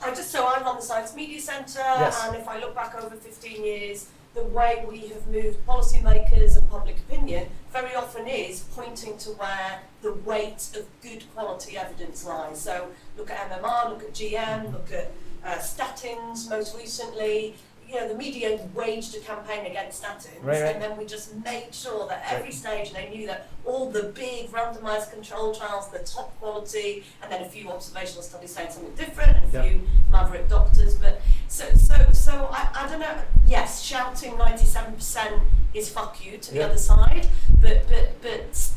Speaker 9: I'm on the Science Media Centre,
Speaker 2: Yes.
Speaker 9: and if I look back over 15 years, the way we have moved policymakers and public opinion very often is pointing to where the weight of good quality evidence lies. So look at MMR, look at GM, look at statins most recently. You know, the media waged a campaign against statins,
Speaker 2: Right.
Speaker 9: and then we just made sure that every stage they knew that all the big randomized control trials, the top quality, and then a few observational studies saying something different, and a few maverick doctors. But so I don't know. Yes, shouting 97% is fuck you to the other side, but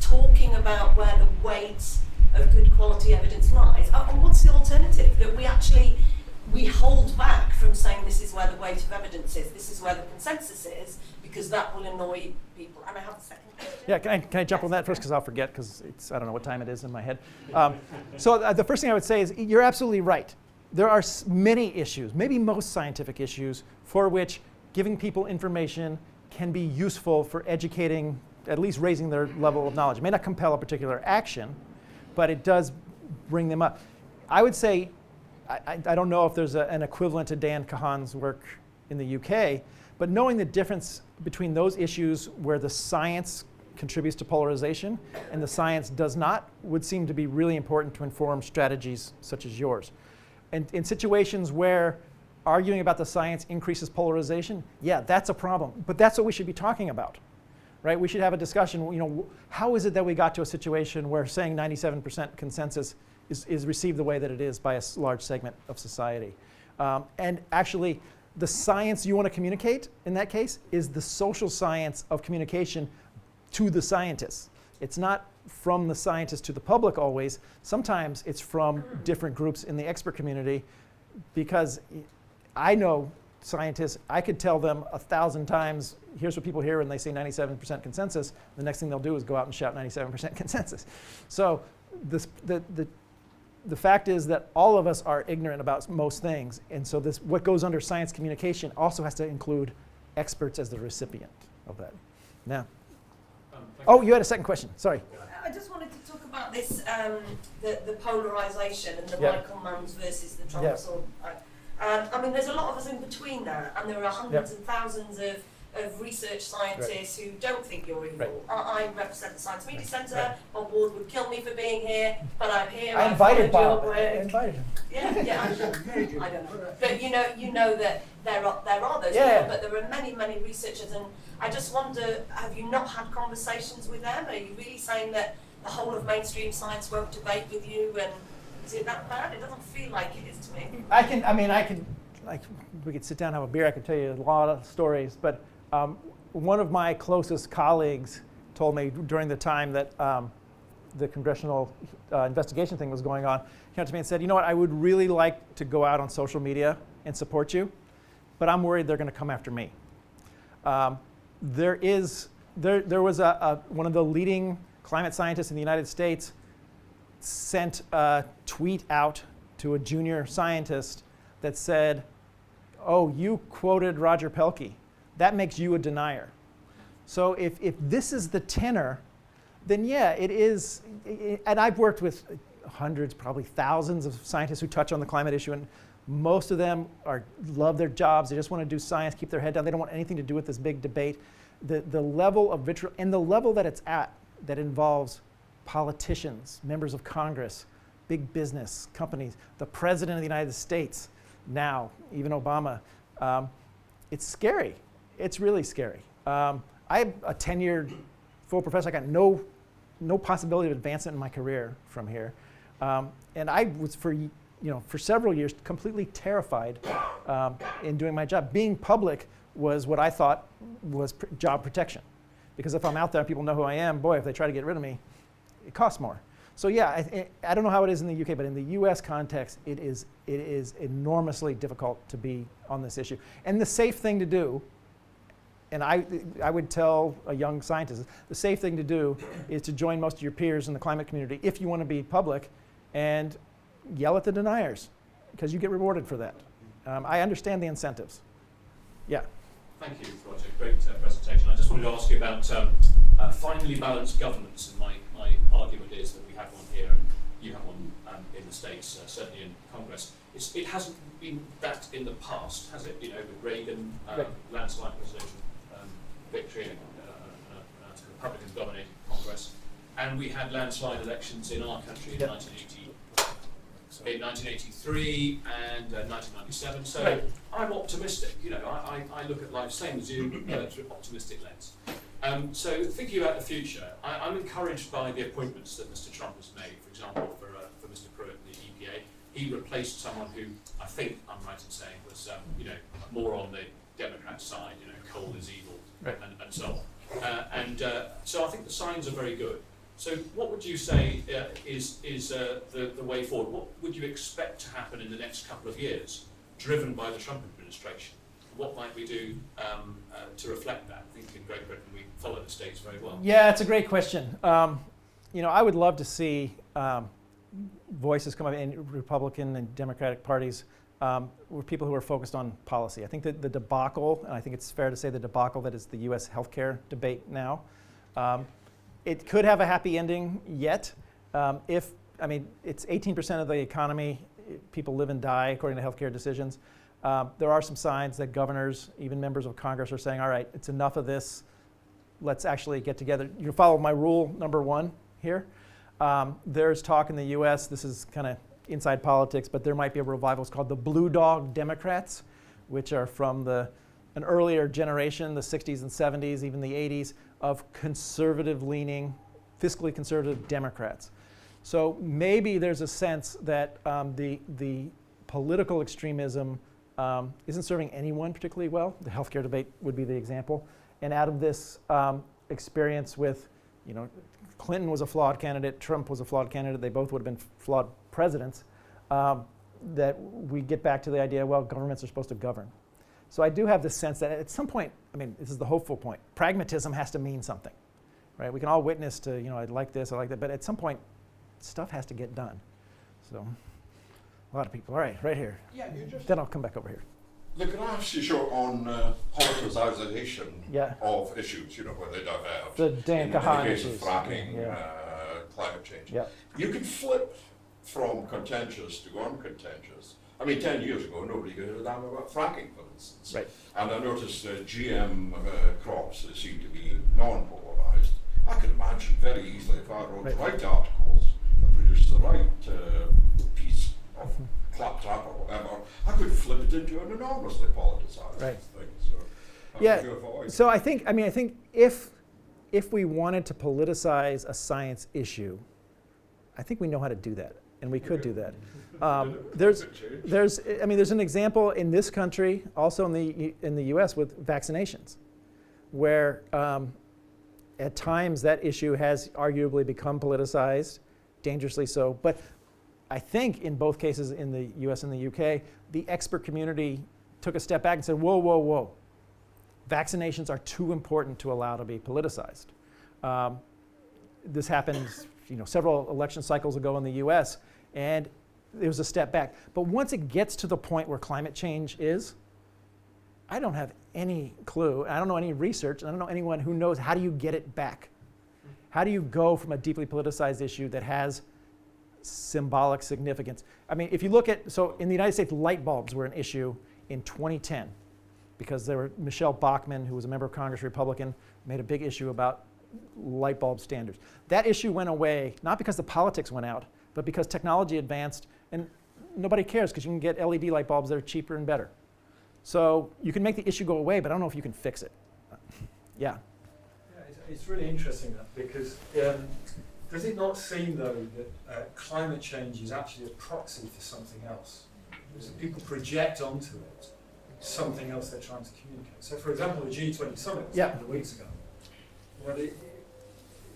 Speaker 9: talking about where the weight of good quality evidence lies. And what's the alternative? That we hold back from saying this is where the weight of evidence is, this is where the consensus is, because that will annoy people. And I have a second question.
Speaker 2: Yeah, can I jump on that first, because I'll forget, because I don't know what time it is in my head. So the first thing I would say is you're absolutely right. There are many issues, maybe most scientific issues, for which giving people information can be useful for educating, at least raising their level of knowledge. It may not compel a particular action, but it does bring them up. I would say, I don't know if there's an equivalent to Dan Kahan's work in the UK, but knowing the difference between those issues where the science contributes to polarization and the science does not would seem to be really important to inform strategies such as yours. And in situations where arguing about the science increases polarization, yeah, that's a problem. But that's what we should be talking about, right? We should have a discussion, you know, how is it that we got to a situation where saying 97% consensus is received the way that it is by a large segment of society. And actually, the science you want to communicate in that case is the social science of communication to the scientists. It's not from the scientists to the public always. Sometimes it's from different groups in the expert community, because I know scientists, I could tell them 1,000 times, here's what people hear when they say 97% consensus. The next thing they'll do is go out and shout 97% consensus. So the fact is that all of us are ignorant about most things, and so what goes under science communication also has to include experts as the recipient of that. Now, you had a second question. Sorry.
Speaker 9: I just wanted to talk about this, the polarization and the Michael Manns versus the Trump sword. I mean, there's a lot of us in between that, and there are hundreds and thousands of research scientists who don't think you're evil. I represent the Science Media Centre. Bob Ward would kill me for being here, but I'm here.
Speaker 2: I invited Bob.
Speaker 9: I
Speaker 2: invited him.
Speaker 9: Yeah, I don't know. But you know that there are those people, but there are many researchers, and I just wonder, have you not had conversations with them? Are you really saying that the whole of mainstream science won't debate with you, and is it that bad? It doesn't feel like it is to me.
Speaker 2: We could sit down and have a beer. I could tell you a lot of stories, but one of my closest colleagues told me during the time that the congressional investigation thing was going on, he came to me and said, you know what, I would really like to go out on social media and support you, but I'm worried they're going to come after me. There was one of the leading climate scientists in the United States sent a tweet out to a junior scientist that said, oh, you quoted Roger Pielke. That makes you a denier. So if this is the tenor, then yeah, it is. And I've worked with hundreds, probably thousands of scientists who touch on the climate issue, and most of them love their jobs. They just want to do science, keep their head down. They don't want anything to do with this big debate. The level of vitriol and the level that it's at that involves politicians, members of Congress, big business, companies, the President of the United States, now, even Obama. It's scary. It's really scary. I'm a tenured full professor. I got no possibility of advancement in my career from here. And I was, for several years, completely terrified in doing my job. Being public was what I thought was job protection. Because if I'm out there and people know who I am, boy, if they try to get rid of me, it costs more. So yeah, I don't know how it is in the UK, but in the US context, it is enormously difficult to be on this issue. And the safe thing to do, and I would tell a young scientist, the safe thing to do is to join most of your peers in the climate community if you want to be public and yell at the deniers, because you get rewarded for that. I understand the incentives. Yeah.
Speaker 8: Thank you, Roger. Great presentation. I just wanted to ask you about finely balanced governance. And my argument is that we have one here and you have one in the States, certainly in Congress. It hasn't been that in the past, has it? You know, with Reagan, landslide presidential victory, and Republicans dominated Congress. And we had landslide elections in our country in 1983 and 1997. So I'm optimistic. You know, I look at life same as you, through an optimistic lens. So thinking about the future, I'm encouraged by the appointments that Mr. Trump has made. For example, for Mr. Pruitt, the EPA, he replaced someone who I think I'm right in saying was more on the Democrat side. You know, coal is evil, and so on. So I think the signs are very good. So what would you say is the way forward? What would you expect to happen in the next couple of years, driven by the Trump administration? What might we do to reflect that? I think in Great Britain we follow the States very well.
Speaker 2: Yeah, it's a great question. I would love to see voices come up in Republican and Democratic parties with people who are focused on policy. I think that the debacle, and I think it's fair to say the debacle that is the U.S. healthcare debate now, it could have a happy ending yet. It's 18% of the economy. People live and die according to healthcare decisions. There are some signs that governors, even members of Congress, are saying, all right, it's enough of this. Let's actually get together. You follow my rule number one here. There's talk in the US, this is kind of inside politics, but there might be a revival. It's called the Blue Dog Democrats, which are from an earlier generation, the 60s and 70s, even the 80s, of conservative-leaning, fiscally conservative Democrats. So maybe there's a sense that the political extremism isn't serving anyone particularly well. The healthcare debate would be the example. And out of this experience with, Clinton was a flawed candidate, Trump was a flawed candidate, they both would have been flawed presidents, that we get back to the idea, well, governments are supposed to govern. So I do have this sense that at some point, this is the hopeful point, pragmatism has to mean something, right? We can all witness to, I like this, I like that, but at some point, stuff has to get done. So, a lot of people. All right here.
Speaker 10: Yeah, you just.
Speaker 2: Then I'll come back over here.
Speaker 10: Look, can I ask you on politicization of issues, where they diverge?
Speaker 2: The Dan Kahan
Speaker 10: issues. In the case of fracking, climate change.
Speaker 2: Yeah.
Speaker 10: You can flip from contentious to uncontentious. 10 years ago, nobody gave a damn about fracking, for instance.
Speaker 2: Right.
Speaker 10: And I noticed GM crops seem to be non-polarized. I could imagine very easily if I wrote the right articles and produced the right piece of claptrap or whatever, I could flip it into an enormously politicized thing. So
Speaker 2: I think if we wanted to politicize a science issue, I think we know how to do that, and we could do that. There's an example in this country, also in the U.S. with vaccinations, where at times that issue has arguably become politicized, dangerously so. But I think in both cases in the US and the UK, the expert community took a step back and said, whoa. Vaccinations are too important to allow to be politicized. This happened several election cycles ago in the US, and there was a step back. But once it gets to the point where climate change is, I don't have any clue. I don't know any research, and I don't know anyone who knows how do you get it back. How do you go from a deeply politicized issue that has symbolic significance? If you look at, so in the United States, light bulbs were an issue in 2010 because there were Michelle Bachmann, who was a member of Congress, Republican, made a big issue about light bulb standards. That issue went away, not because the politics went out, but because technology advanced, and nobody cares because you can get LED light bulbs that are cheaper and better. So you can make the issue go away, but I don't know if you can fix it. Yeah.
Speaker 11: It's really interesting that, because does it not seem, though, that climate change is actually a proxy for something else? So people project onto it something else they're trying to communicate. So, for example, the G20 summit a couple of weeks ago, it's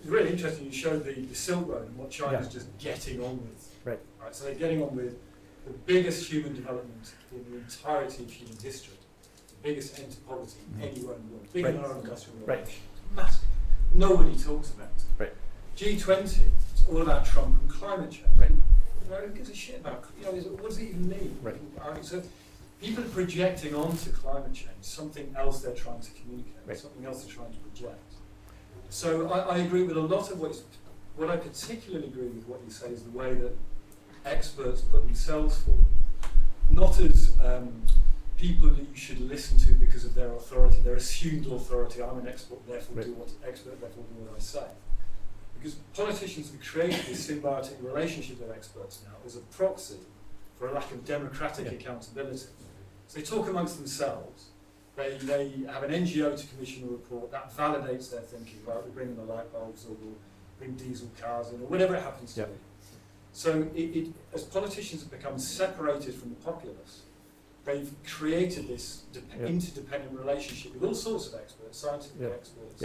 Speaker 11: really interesting. You showed the Silk Road and what China's just getting on with.
Speaker 2: Right.
Speaker 11: So they're getting on with the biggest human development in the entirety of human history, the biggest end to poverty anywhere in the world, bigger than our industrial revolution, massive. Nobody talks about it.
Speaker 2: Right.
Speaker 11: G20, it's all about Trump and climate change.
Speaker 2: Right.
Speaker 11: Who gives a shit about, what does it even mean?
Speaker 2: Right.
Speaker 11: So people are projecting onto climate change something else they're trying to communicate, something else they're trying to project. So I agree with a lot of what I particularly agree with what you say is the way that experts put themselves forward, not as people that you should listen to because of their authority, their assumed authority. I'm an expert, therefore do what I say. Because politicians have created this symbiotic relationship with experts now as a proxy for a lack of democratic accountability. So they talk amongst themselves. They have an NGO to commission a report that validates their thinking. Right, we bring in the light bulbs, or we'll bring diesel cars in, or whatever it happens to be. So as politicians have become separated from the populace, they've created this interdependent relationship with all sorts of experts, scientific experts.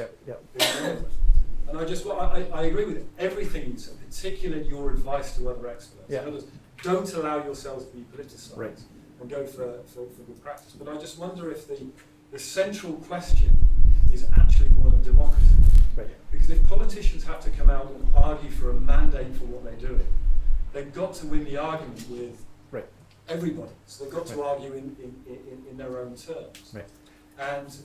Speaker 11: And I agree with everything you said, particularly your advice to other experts. In others, don't allow yourselves to be politicised and go for good practice. But I just wonder if the central question is actually one of democracy. Because if politicians have to come out and argue for a mandate for what they're doing, they've got to win the argument with everybody. So they've got to argue in their own terms. And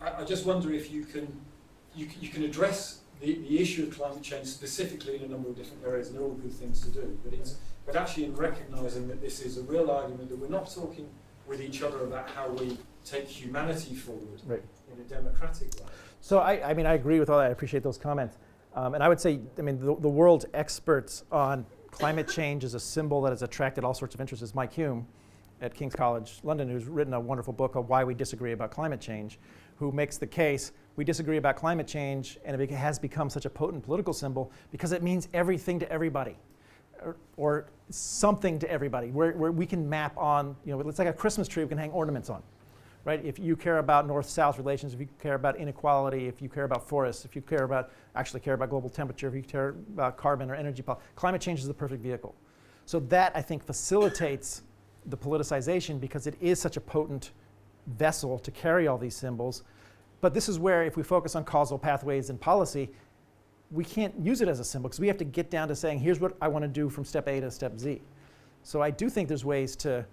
Speaker 11: I just wonder if you can address the issue of climate change specifically in a number of different areas, and they're all good things to do. But actually in recognising that this is a real argument, that we're not talking with each other about how we take humanity forward in a democratic way.
Speaker 2: So I mean, I agree with all that. I appreciate those comments. And I would say, I mean, the world's experts on climate change as a symbol that has attracted all sorts of interest is Mike Hume at King's College London, who's written a wonderful book called Why We Disagree About Climate Change, who makes the case we disagree about climate change, and it has become such a potent political symbol because it means everything to everybody, or something to everybody, where we can map on, it's like a Christmas tree we can hang ornaments on, right? If you care about North-South relations, if you care about inequality, if you care about forests, if you care about global temperature, if you care about carbon or energy policy, climate change is the perfect vehicle. So that, I think, facilitates the politicization because it is such a potent vessel to carry all these symbols. But this is where, if we focus on causal pathways and policy, we can't use it as a symbol because we have to get down to saying, here's what I want to do from step A to step Z. So I do think there's ways to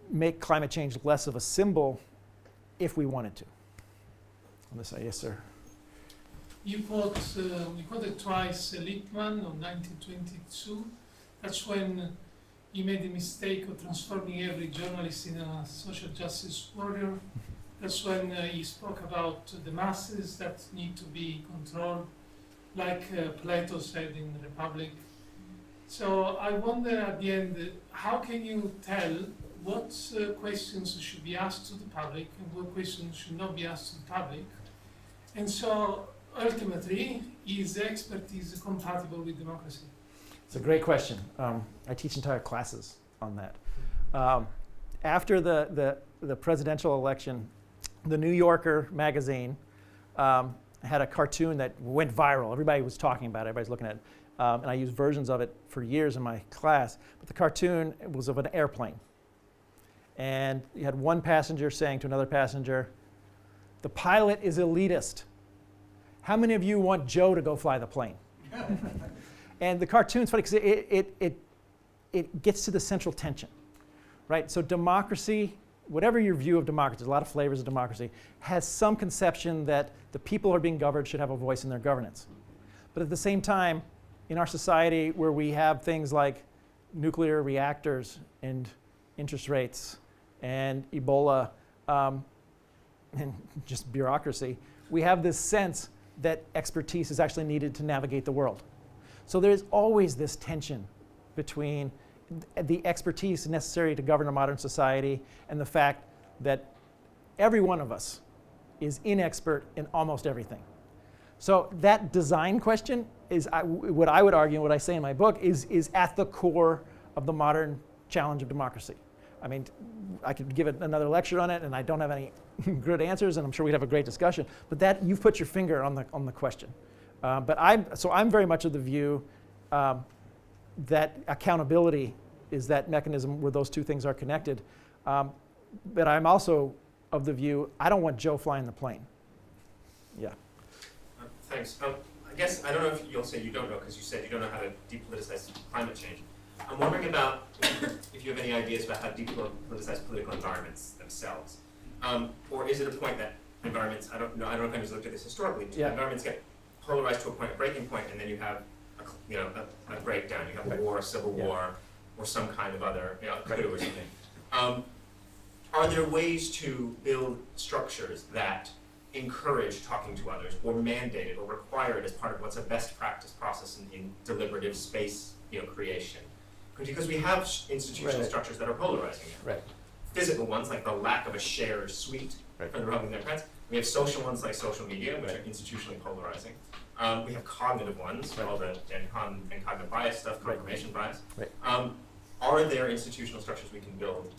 Speaker 2: make climate change less of a symbol if we wanted to. On this side, yes, sir.
Speaker 12: You quoted twice Lippmann on 1922. That's when he made the mistake of transforming every journalist in a social justice warrior. That's when he spoke about the masses that need to be controlled, like Plato said in the Republic. So I wonder at the end, how can you tell what questions should be asked to the public and what questions should not be asked to the public? And so ultimately, is expertise compatible with democracy?
Speaker 2: It's a great question. I teach entire classes on that. After the presidential election, the New Yorker magazine had a cartoon that went viral. Everybody was talking about it. Everybody's looking at it. And I used versions of it for years in my class. But the cartoon was of an airplane. And you had one passenger saying to another passenger, "The pilot is elitist. How many of you want Joe to go fly the plane?" And the cartoon's funny because it gets to the central tension, right? So democracy, whatever your view of democracy, there's a lot of flavors of democracy, has some conception that the people who are being governed should have a voice in their governance. But at the same time, in our society where we have things like nuclear reactors and interest rates and Ebola and just bureaucracy, we have this sense that expertise is actually needed to navigate the world. So there's always this tension between the expertise necessary to govern a modern society and the fact that every one of us is inexpert in almost everything. So that design question is what I would argue, and what I say in my book, is at the core of the modern challenge of democracy. I mean, I could give it another lecture on it, and I don't have any good answers, and I'm sure we'd have a great discussion. But that you've put your finger on the question. But I'm very much of the view that accountability is that mechanism where those two things are connected. But I'm also of the view I don't want Joe flying the plane. Yeah.
Speaker 13: Thanks. I guess I don't know if you'll say you don't know, because you said you don't know how to depoliticize climate change. I'm wondering about if you have any ideas about how to depoliticize political environments themselves. Or is it a point that environments, I don't know if anyone's looked at this historically, environments get polarized to a breaking point, and then you have a breakdown. You have a war, a civil war, or some kind of other coup or something. Are there ways to build structures that encourage talking to others, or mandate it, or require it as part of what's a best practice process in deliberative space creation? Because we have institutional structures that are polarizing it.
Speaker 2: Right.
Speaker 13: Physical ones, like the lack of a shared suite for the Republican Democrats. We have social ones like social media, which are institutionally polarizing. We have cognitive ones, all the and cognitive bias stuff, confirmation bias.
Speaker 2: Right.
Speaker 13: Are there institutional structures we can build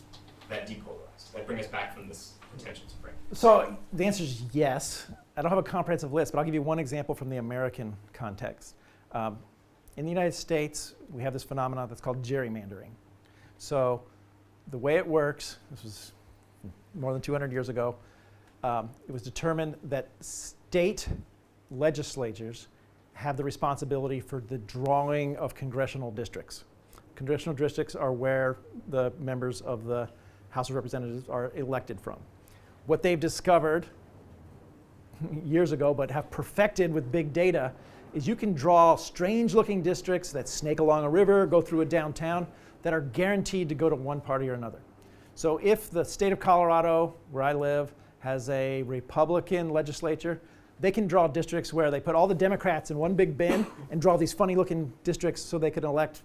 Speaker 13: that depolarize, that bring us back from this potential to break?
Speaker 2: So the answer is yes. I don't have a comprehensive list, but I'll give you one example from the American context. In the United States, we have this phenomenon that's called gerrymandering. So the way it works, this was more than 200 years ago, it was determined that state legislatures have the responsibility for the drawing of congressional districts. Congressional districts are where the members of the House of Representatives are elected from. What they've discovered years ago, but have perfected with big data, is you can draw strange-looking districts that snake along a river, go through a downtown, that are guaranteed to go to one party or another. So if the state of Colorado, where I live, has a Republican legislature, they can draw districts where they put all the Democrats in one big bin and draw these funny-looking districts so they can elect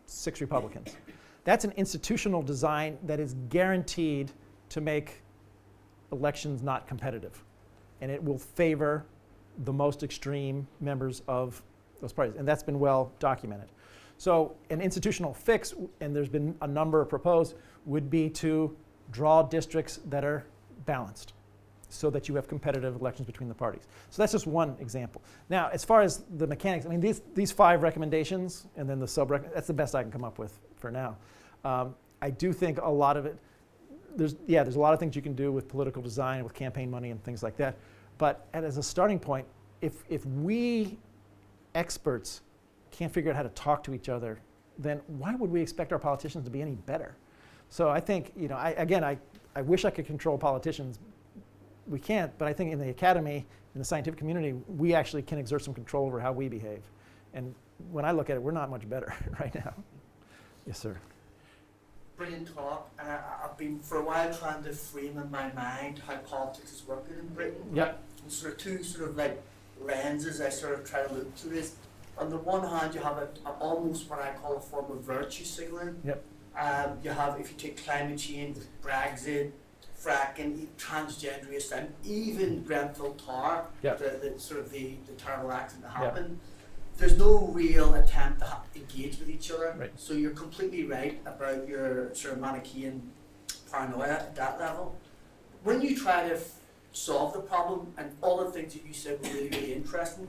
Speaker 2: 6 Republicans. That's an institutional design that is guaranteed to make elections not competitive. And it will favor the most extreme members of those parties. And that's been well documented. So an institutional fix, and there's been a number proposed, would be to draw districts that are balanced so that you have competitive elections between the parties. So that's just one example. Now, as far as the mechanics, I mean, these 5 recommendations and then the that's the best I can come up with for now. I do think a lot of it, there's a lot of things you can do with political design, with campaign money and things like that. But as a starting point, if we experts can't figure out how to talk to each other, then why would we expect our politicians to be any better? So I think, I wish I could control politicians. We can't, but I think in the academy, in the scientific community, we actually can exert some control over how we behave. And when I look at it, we're not much better right now. Yes, sir.
Speaker 14: Brilliant talk. I've been for a while trying to frame in my mind how politics is working in Britain.
Speaker 2: Yep.
Speaker 14: And sort of 2 sort of like lenses I sort of try to look through is, on the one hand, you have almost what I call a form of virtue signaling.
Speaker 2: Yep.
Speaker 14: You have, if you take climate change, Brexit, fracking, transgenderism, and even Grenfell Tower,
Speaker 2: Yep.
Speaker 14: the sort of the terrible accident that happened. There's no real attempt to engage with each other.
Speaker 2: Right.
Speaker 14: So you're completely right about your sort of Manichean paranoia at that level. When you try to solve the problem, and all the things that you said were really, really interesting,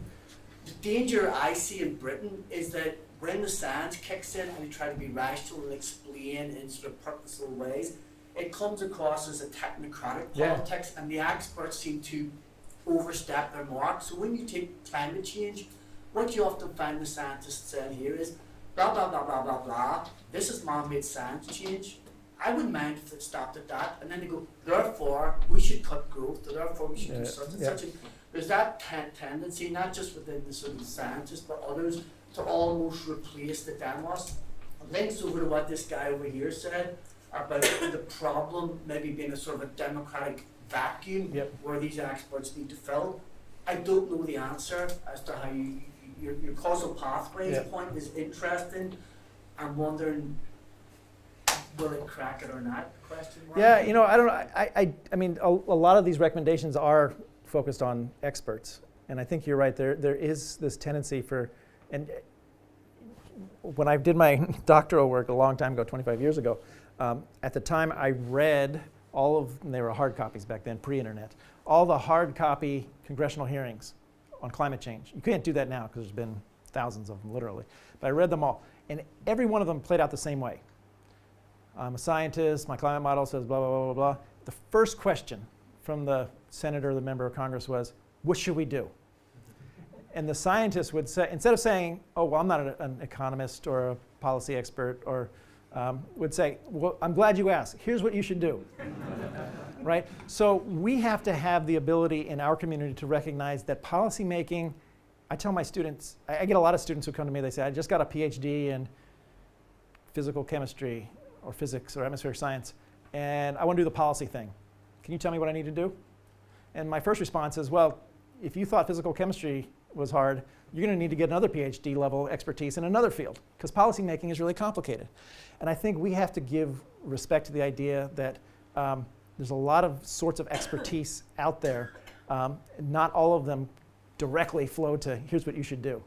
Speaker 14: the danger I see in Britain is that when the science kicks in and you try to be rational and explain in sort of purposeful ways, it comes across as a technocratic politics, and the experts seem to overstep their mark. So when you take climate change, what you often find the scientists saying here is, blah, blah, blah, blah, blah, blah, this is man-made science change. I wouldn't mind if it stopped at that. And then they go, therefore, we should cut growth, or therefore we should do such and such. There's that tendency, not just within the sort of scientists, but others, to almost replace the demos. Links over to what this guy over here said about the problem maybe being a sort of a democratic vacuum where these experts need to fill. I don't know the answer as to how your causal pathways point is interesting. I'm wondering, will it crack it or not? Question mark.
Speaker 2: Yeah, you know, I don't know. I mean, a lot of these recommendations are focused on experts, and I think you're right. There is this tendency for, and when I did my doctoral work a long time ago, 25 years ago, at the time I read all of, and they were hard copies back then, pre-internet, all the hard copy congressional hearings on climate change. You can't do that now because there's been thousands of them, literally. But I read them all, and every one of them played out the same way. I'm a scientist, my climate model says blah, blah, blah, blah, blah. The first question from the senator or the member of Congress was, what should we do? And the scientist would say, instead of saying, oh, well, I'm not an economist or a policy expert, or would say, well, I'm glad you asked. Here's what you should do. Right? So we have to have the ability in our community to recognize that policy making, I tell my students, I get a lot of students who come to me, they say, I just got a PhD in physical chemistry or physics or atmospheric science, and I want to do the policy thing. Can you tell me what I need to do? And my first response is, well, if you thought physical chemistry was hard, you're going to need to get another PhD level expertise in another field, because policy making is really complicated. And I think we have to give respect to the idea that there's a lot of sorts of expertise out there. Not all of them directly flow to, here's what you should do.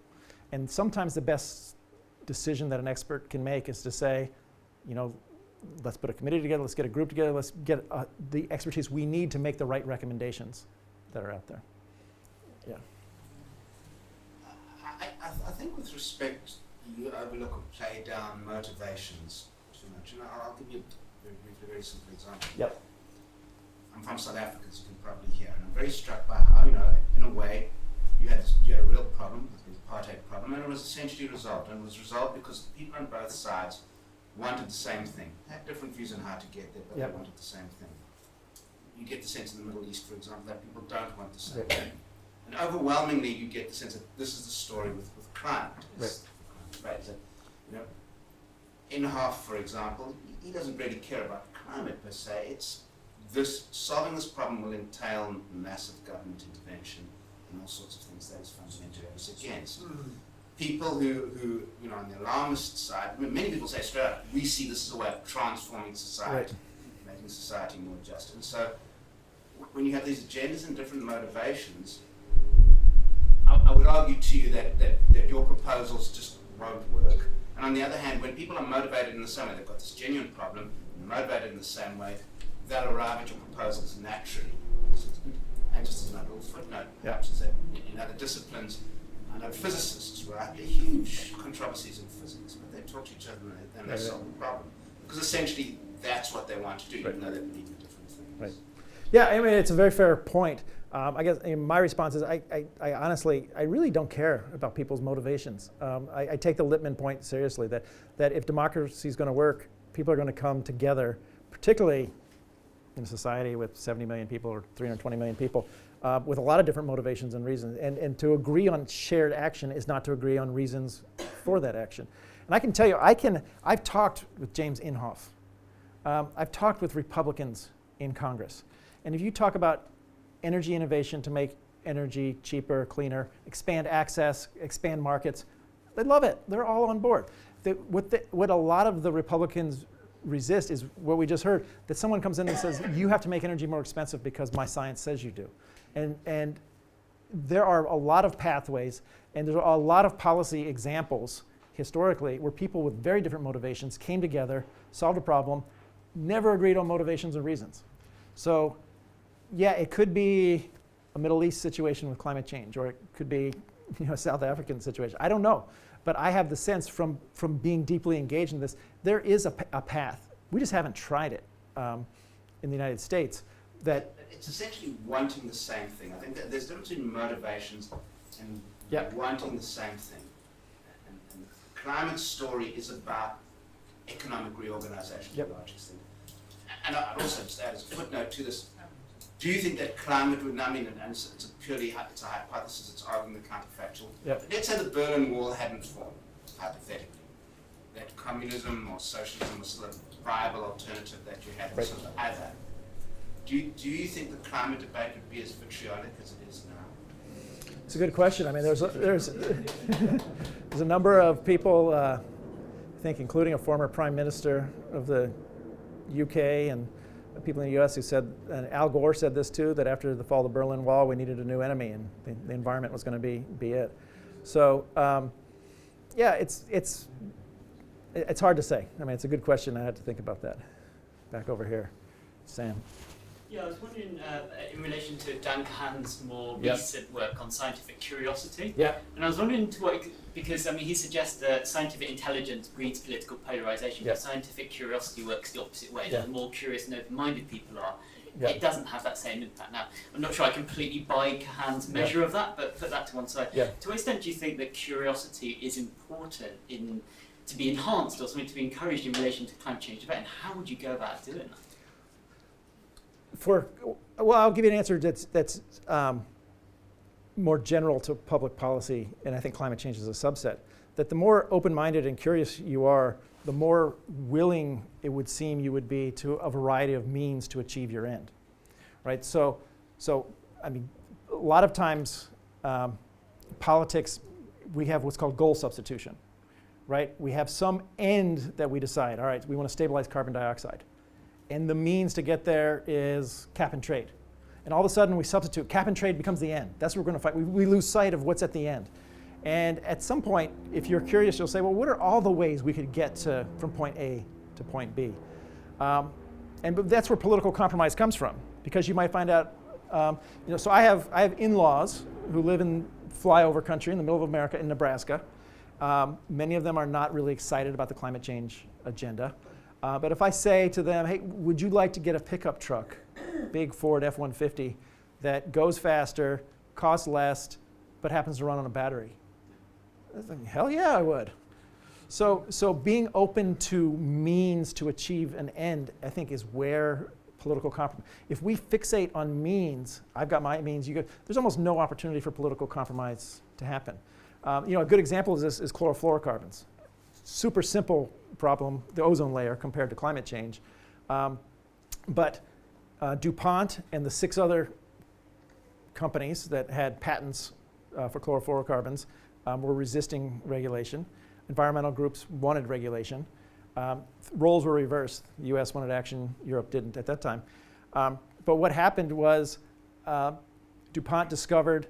Speaker 2: And sometimes the best decision that an expert can make is to say, you know, let's put a committee together, let's get a group together, let's get the expertise we need to make the right recommendations that are out there. Yeah.
Speaker 15: I think with respect, you overlook or play down motivations too much. And I'll give you a very simple example.
Speaker 2: Yep.
Speaker 15: I'm from South Africa, as you can probably hear, and I'm very struck by how, you know, in a way, you had a real problem, the apartheid problem, and it was essentially resolved. And it was resolved because people on both sides wanted the same thing. Had different views on how to get there, but they wanted the same thing. You get the sense in the Middle East, for example, that people don't want the same thing. And overwhelmingly, you get the sense that this is the story with climate. Right. That, you know, Inhofe, for example, he doesn't really care about climate per se. It's this, solving this problem will entail massive government intervention and all sorts of things that is fundamentally against. People who, you know, on the alarmist side, I mean, many people say straight up, we see this as a way of transforming society, making society more just. And so, when you have these agendas and different motivations, I would argue to you that your proposals just won't work. And on the other hand, when people are motivated in the same way, they've got this genuine problem, and they're motivated in the same way, they'll arrive at your proposals naturally. And just as another little footnote, perhaps, is that in other disciplines, I know physicists, right, there are huge controversies in physics, but they talk to each other and they solve the problem. Because essentially, that's what they want to do, even though they believe in different things.
Speaker 2: Right. Yeah, I mean, it's a very fair point. I guess my response is I honestly, I really don't care about people's motivations. I take the Lippmann point seriously, that if democracy is going to work, people are going to come together, particularly in a society with 70 million people or 320 million people, with a lot of different motivations and reasons. And to agree on shared action is not to agree on reasons for that action. And I can tell you, I've talked with James Inhofe. I've talked with Republicans in Congress. And if you talk about energy innovation to make energy cheaper, cleaner, expand access, expand markets, they love it. They're all on board. What a lot of the Republicans resist is what we just heard, that someone comes in and says, you have to make energy more expensive because my science says you do. And there are a lot of pathways, and there are a lot of policy examples historically where people with very different motivations came together, solved a problem, never agreed on motivations and reasons. So yeah, it could be a Middle East situation with climate change, or it could be, you know, a South African situation. I don't know. But I have the sense from being deeply engaged in this, there is a path. We just haven't tried it in the United States. That
Speaker 15: it's essentially wanting the same thing. I think that there's a difference between motivations and wanting the same thing. And the climate story is about economic reorganization to a large extent. And I'd also just add as a footnote to this, do you think that climate would, I mean, and it's a hypothesis, it's arguing the counterfactual. Let's say the Berlin Wall hadn't formed, hypothetically. That communism or socialism was still a viable alternative that you had sort of either. Do you think the climate debate would be as vitriolic as it is now?
Speaker 2: It's a good question. I mean, there's there's a number of people, I think, including a former prime minister of the UK and people in the US who said, and Al Gore said this too, that after the fall of the Berlin Wall, we needed a new enemy, and the environment was going to be it. So, yeah, it's hard to say. I mean, it's a good question. I had to think about that. Back over here, Sam.
Speaker 16: Yeah, I was wondering in relation to Dan Kahan's more recent work on scientific curiosity.
Speaker 2: Yeah.
Speaker 16: And I was wondering to what, because I mean, he suggests that scientific intelligence breeds political polarization, but scientific curiosity works the opposite way. The more curious and open-minded people are, it doesn't have that same impact. Now, I'm not sure I completely buy Kahan's measure of that, but put that to one side. To what extent do you think that curiosity is important to be enhanced or something to be encouraged in relation to climate change debate, and how would you go about doing that?
Speaker 2: Well, I'll give you an answer that's more general to public policy, and I think climate change is a subset. That the more open-minded and curious you are, the more willing it would seem you would be to a variety of means to achieve your end, right? So I mean, a lot of times politics, we have what's called goal substitution, right? We have some end that we decide. All right, we want to stabilize carbon dioxide. And the means to get there is cap and trade. And all of a sudden we substitute, cap and trade becomes the end. That's what we're going to fight. We lose sight of what's at the end. And at some point, if you're curious, you'll say, well, what are all the ways we could get from point A to point B? But that's where political compromise comes from, because you might find out, so I have in-laws who live in flyover country in the middle of America in Nebraska. Many of them are not really excited about the climate change agenda. But if I say to them, hey, would you like to get a pickup truck, big Ford F-150, that goes faster, costs less, but happens to run on a battery? I think, hell yeah, I would. So being open to means to achieve an end, I think, is where political compromise. If we fixate on means, I've got my means, there's almost no opportunity for political compromise to happen. A good example of this is chlorofluorocarbons. Super simple problem, the ozone layer compared to climate change. But DuPont and the 6 other companies that had patents for chlorofluorocarbons were resisting regulation. Environmental groups wanted regulation. Roles were reversed. The US wanted action, Europe didn't at that time. But what happened was DuPont discovered,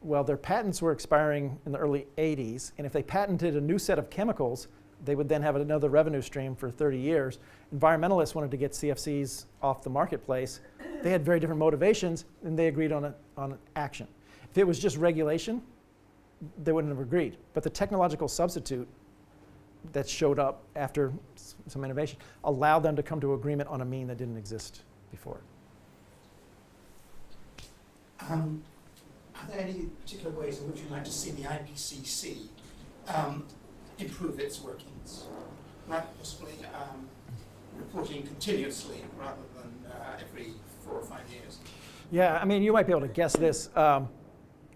Speaker 2: well, their patents were expiring in the early 80s, and if they patented a new set of chemicals, they would then have another revenue stream for 30 years. Environmentalists wanted to get CFCs off the marketplace. They had very different motivations, and they agreed on action. If it was just regulation, they wouldn't have agreed. But the technological substitute that showed up after some innovation allowed them to come to agreement on a mean that didn't exist before.
Speaker 17: Are there any particular ways in which you'd like to see the IPCC improve its workings? Right, possibly reporting continuously rather than every 4 or 5 years?
Speaker 2: Yeah, I mean, you might be able to guess this. The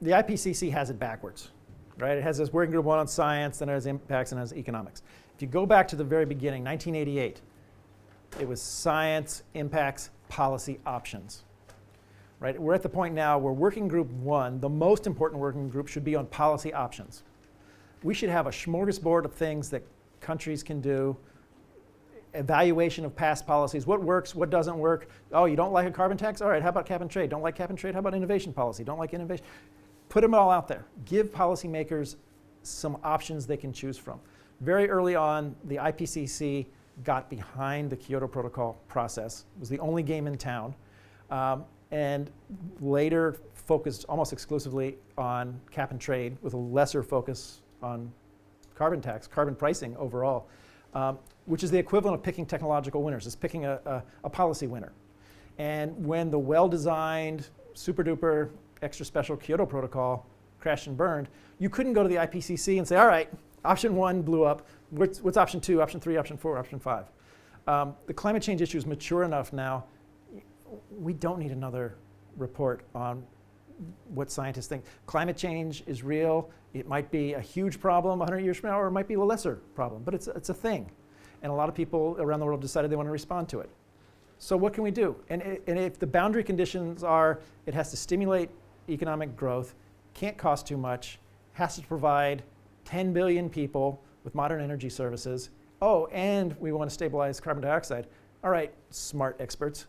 Speaker 2: IPCC has it backwards, right? It has this working group 1 on science, then it has impacts, and it has economics. If you go back to the very beginning, 1988, it was science, impacts, policy, options. Right? We're at the point now where working group 1, the most important working group, should be on policy options. We should have a smorgasbord of things that countries can do, evaluation of past policies, what works, what doesn't work. Oh, you don't like a carbon tax? All right, how about cap and trade? Don't like cap and trade? How about innovation policy? Don't like innovation? Put them all out there. Give policymakers some options they can choose from. Very early on, the IPCC got behind the Kyoto Protocol process. It was the only game in town. And later focused almost exclusively on cap and trade with a lesser focus on carbon tax, carbon pricing overall, which is the equivalent of picking technological winners. It's picking a policy winner. And when the well-designed, super-duper, extra special Kyoto Protocol crashed and burned, you couldn't go to the IPCC and say, all right, option 1 blew up. What's option 2, option 3, option 4, option 5? The climate change issue is mature enough now. We don't need another report on what scientists think. Climate change is real. It might be a huge problem 100 years from now, or it might be a lesser problem, but it's a thing. And a lot of people around the world decided they want to respond to it. So what can we do? And if the boundary conditions are it has to stimulate economic growth, can't cost too much, has to provide 10 billion people with modern energy services. Oh, and we want to stabilize carbon dioxide. All right, smart experts,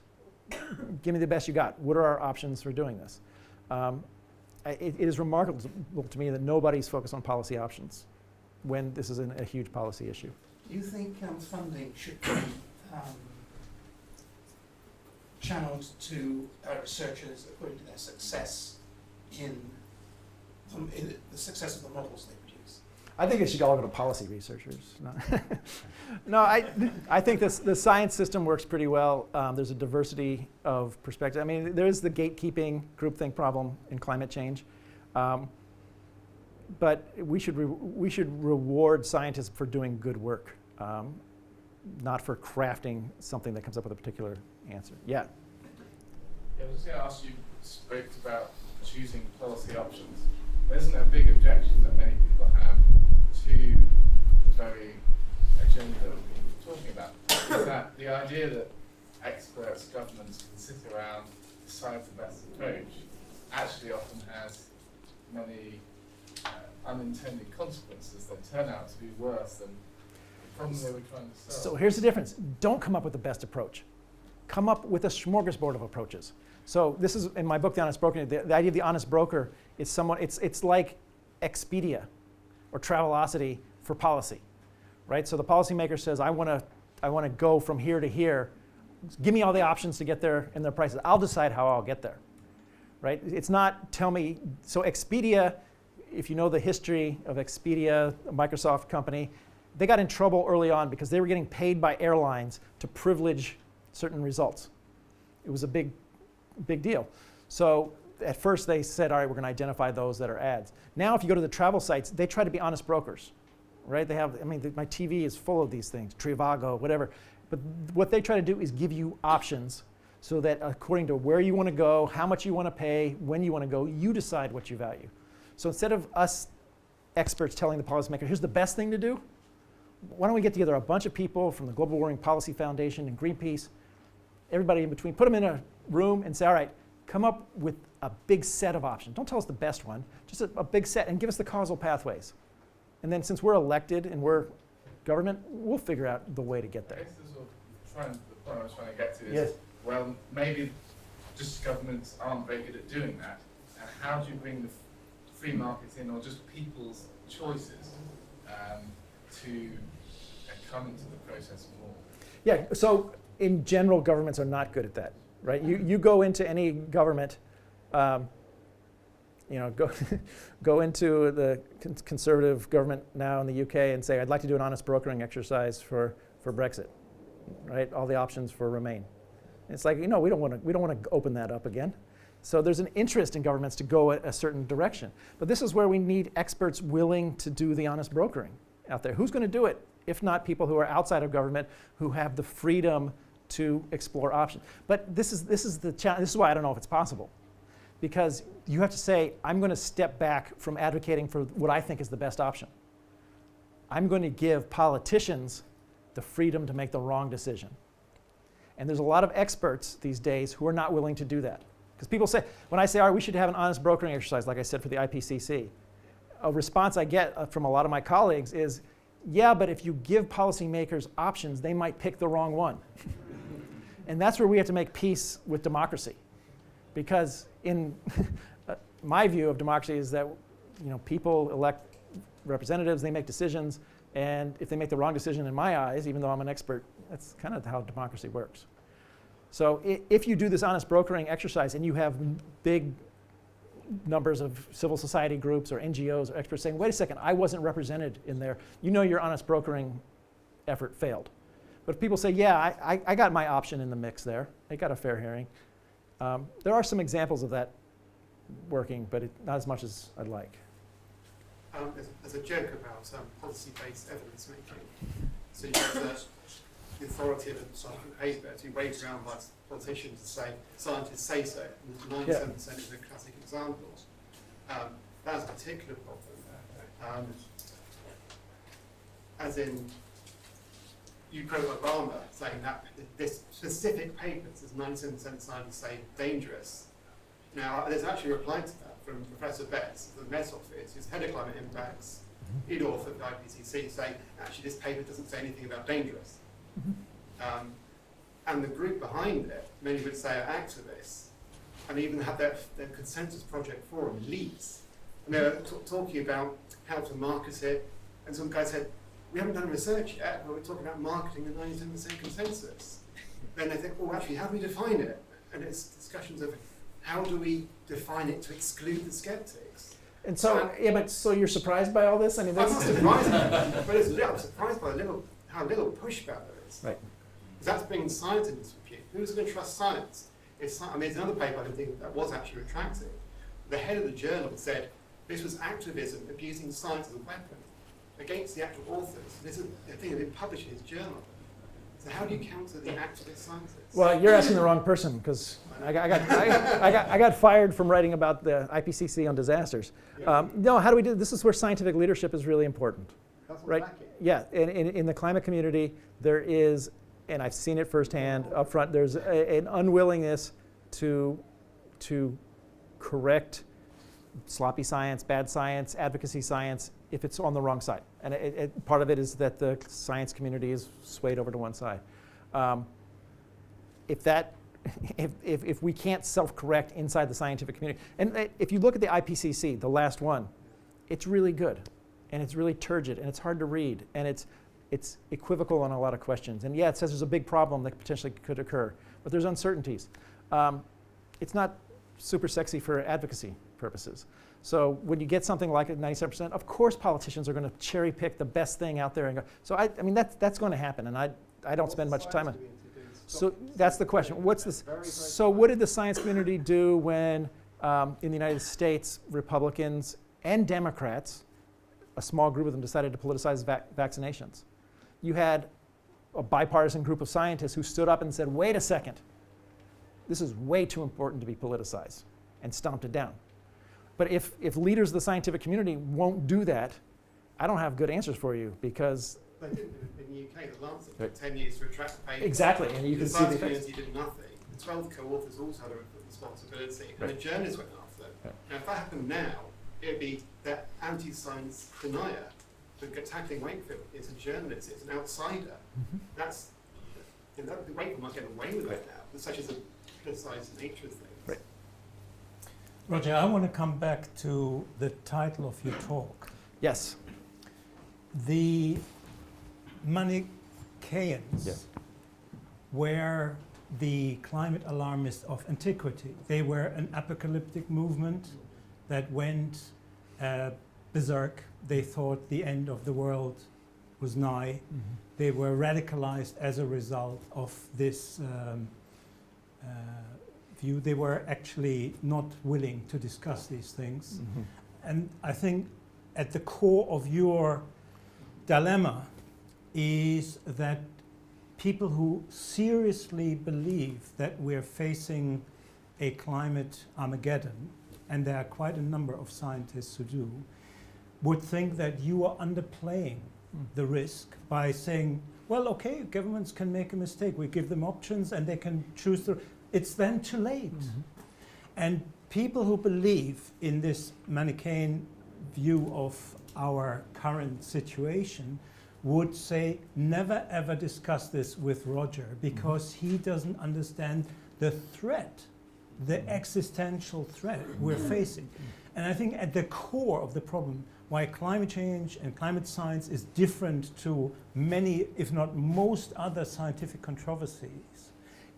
Speaker 2: give me the best you got. What are our options for doing this? It is remarkable to me that nobody's focused on policy options when this is a huge policy issue.
Speaker 17: Do you think funding should be channeled to researchers according to their success in the success of the models they produce?
Speaker 2: I think it should all go to policy researchers. No, I think the science system works pretty well. There's a diversity of perspective. I mean, there's the gatekeeping groupthink problem in climate change. But we should reward scientists for doing good work, not for crafting something that comes up with a particular answer. Yeah?
Speaker 18: Yeah, I was going to ask you, spoke about choosing policy options. Isn't there a big objection that many people have to the very agenda that we've been talking about? Is that the idea that experts, governments can sit around, decide the best approach, actually often has many unintended consequences that turn out to be worse than the problem they were trying to solve.
Speaker 2: So here's the difference. Don't come up with the best approach. Come up with a smorgasbord of approaches. So this is in my book, The Honest Broker. The idea of the honest broker is someone. It's like Expedia or Travelocity for policy, right? So the policymaker says, I want to go from here to here. Give me all the options to get there and their prices. I'll decide how I'll get there, right? It's not tell me. So Expedia, if you know the history of Expedia, a Microsoft company, they got in trouble early on because they were getting paid by airlines to privilege certain results. It was a big deal. So at first they said, all right, we're going to identify those that are ads. Now if you go to the travel sites, they try to be honest brokers, right? They have, I mean, my TV is full of these things, Trivago, whatever. But what they try to do is give you options so that according to where you want to go, how much you want to pay, when you want to go, you decide what you value. So instead of us experts telling the policymaker, here's the best thing to do, why don't we get together a bunch of people from the Global Warming Policy Foundation and Greenpeace, everybody in between, put them in a room and say, all right, come up with a big set of options. Don't tell us the best one, just a big set, and give us the causal pathways. And then since we're elected and we're government, we'll figure out the way to get there.
Speaker 18: I guess this is the point I was trying to get to is,
Speaker 2: yes.
Speaker 18: Well, maybe just governments aren't very good at doing that. And how do you bring the free markets in, or just people's choices, to come into the process more?
Speaker 2: Yeah, so in general, governments are not good at that, right? You go into any government, go into the conservative government now in the UK and say, I'd like to do an honest brokering exercise for Brexit, right? All the options for Remain. And it's like, we don't want to open that up again. So there's an interest in governments to go a certain direction. But this is where we need experts willing to do the honest brokering out there. Who's going to do it, if not people who are outside of government who have the freedom to explore options? But this is the challenge. This is why I don't know if it's possible. Because you have to say, I'm going to step back from advocating for what I think is the best option. I'm going to give politicians the freedom to make the wrong decision. And there's a lot of experts these days who are not willing to do that. Because people say, when I say, all right, we should have an honest brokering exercise, like I said for the IPCC, a response I get from a lot of my colleagues is, yeah, but if you give policymakers options, they might pick the wrong one. And that's where we have to make peace with democracy. Because in my view of democracy is that people elect representatives, they make decisions, and if they make the wrong decision in my eyes, even though I'm an expert, that's kind of how democracy works. So if you do this honest brokering exercise and you have big numbers of civil society groups or NGOs or experts saying, wait a second, I wasn't represented in there, your honest brokering effort failed. But if people say, yeah, I got my option in the mix there, I got a fair hearing, there are some examples of that working, but not as much as I'd like.
Speaker 5: There's a joke about policy-based evidence making. So you have the authority of a scientific paper to be waved around by politicians to say, scientists say so. And 97% of the classic examples. That's a particular problem. As in, you quote Obama saying that this specific paper, as 97% of scientists say dangerous. Now, there's actually a reply to that from Professor Betts, the Met Office, who's head of climate impacts, he'd authored the IPCC, saying, actually, this paper doesn't say anything about dangerous. And the group behind it, many would say, are activists, and even had their consensus project forum leads. And they were talking about how to market it, and some guy said, we haven't done research yet, but we're talking about marketing the 97% consensus. Then they think, oh, actually, how do we define it? And it's discussions of how do we define it to exclude the skeptics?
Speaker 2: And so, so you're surprised by all this? I mean,
Speaker 5: I'm
Speaker 2: that's
Speaker 5: not surprised, but I'm surprised by how little pushback there is.
Speaker 2: right.
Speaker 5: Because that's bringing science into disrepute. Who's going to trust science? There's another paper I think that was actually retracted. The head of the journal said this was activism abusing science as a weapon against the actual authors. This is a thing that had been published in his journal. So how do you counter the activist scientists?
Speaker 2: Well, you're asking the wrong person, because I got fired from writing about the IPCC on disasters. No, how do we do this? Is where scientific leadership is really important.
Speaker 5: That's what's
Speaker 2: right?
Speaker 5: lacking.
Speaker 2: Yeah, in the climate community, there is, and I've seen it firsthand up front, there's an unwillingness to correct sloppy science, bad science, advocacy science, if it's on the wrong side. And part of it is that the science community is swayed over to one side. If we can't self-correct inside the scientific community, and if you look at the IPCC, the last one, it's really good, and it's really turgid, and it's hard to read, and it's equivocal on a lot of questions. And yeah, it says there's a big problem that potentially could occur, but there's uncertainties. It's not super sexy for advocacy purposes. So when you get something like 97%, of course politicians are going to cherry pick the best thing out there and go. So I mean that's going to happen, and I don't spend much time on it. So that's the question. What's this? So what did the science community do when, in the United States, Republicans and Democrats, a small group of them, decided to politicize vaccinations? You had a bipartisan group of scientists who stood up and said, wait a second, this is way too important to be politicized, and stomped it down. But if leaders of the scientific community won't do that, I don't have good answers for you, because
Speaker 5: They didn't in the UK, the Lancet took 10 years to retract the paper.
Speaker 2: Exactly, and you can see the
Speaker 5: science
Speaker 2: effects.
Speaker 5: community did nothing. The 12 co-authors also had a responsibility, and the journalists went after them.
Speaker 2: Right.
Speaker 5: Now, if that happened now, it would be that anti-science denier tackling Wakefield is a journalist, it's an outsider. That's, Wakefield might get away with it now, but such as a politicised nature of things.
Speaker 2: Right.
Speaker 1: Roger, I want to come back to the title of your talk.
Speaker 2: Yes.
Speaker 1: The Manichaeans were the climate alarmists of antiquity. They were an apocalyptic movement that went berserk. They thought the end of the world was nigh. Mm-hmm. They were radicalized as a result of this view. They were actually not willing to discuss these things. Mm-hmm. And I think at the core of your dilemma is that people who seriously believe that we're facing a climate Armageddon, and there are quite a number of scientists who do, would think that you are underplaying the risk by saying, well, okay, governments can make a mistake. We give them options and they can choose to. It's then too late. Mm-hmm. And people who believe in this Manichaean view of our current situation would say, never ever discuss this with Roger, because he doesn't understand the threat, the existential threat we're facing. And I think at the core of the problem, why climate change and climate science is different to many, if not most other scientific controversies,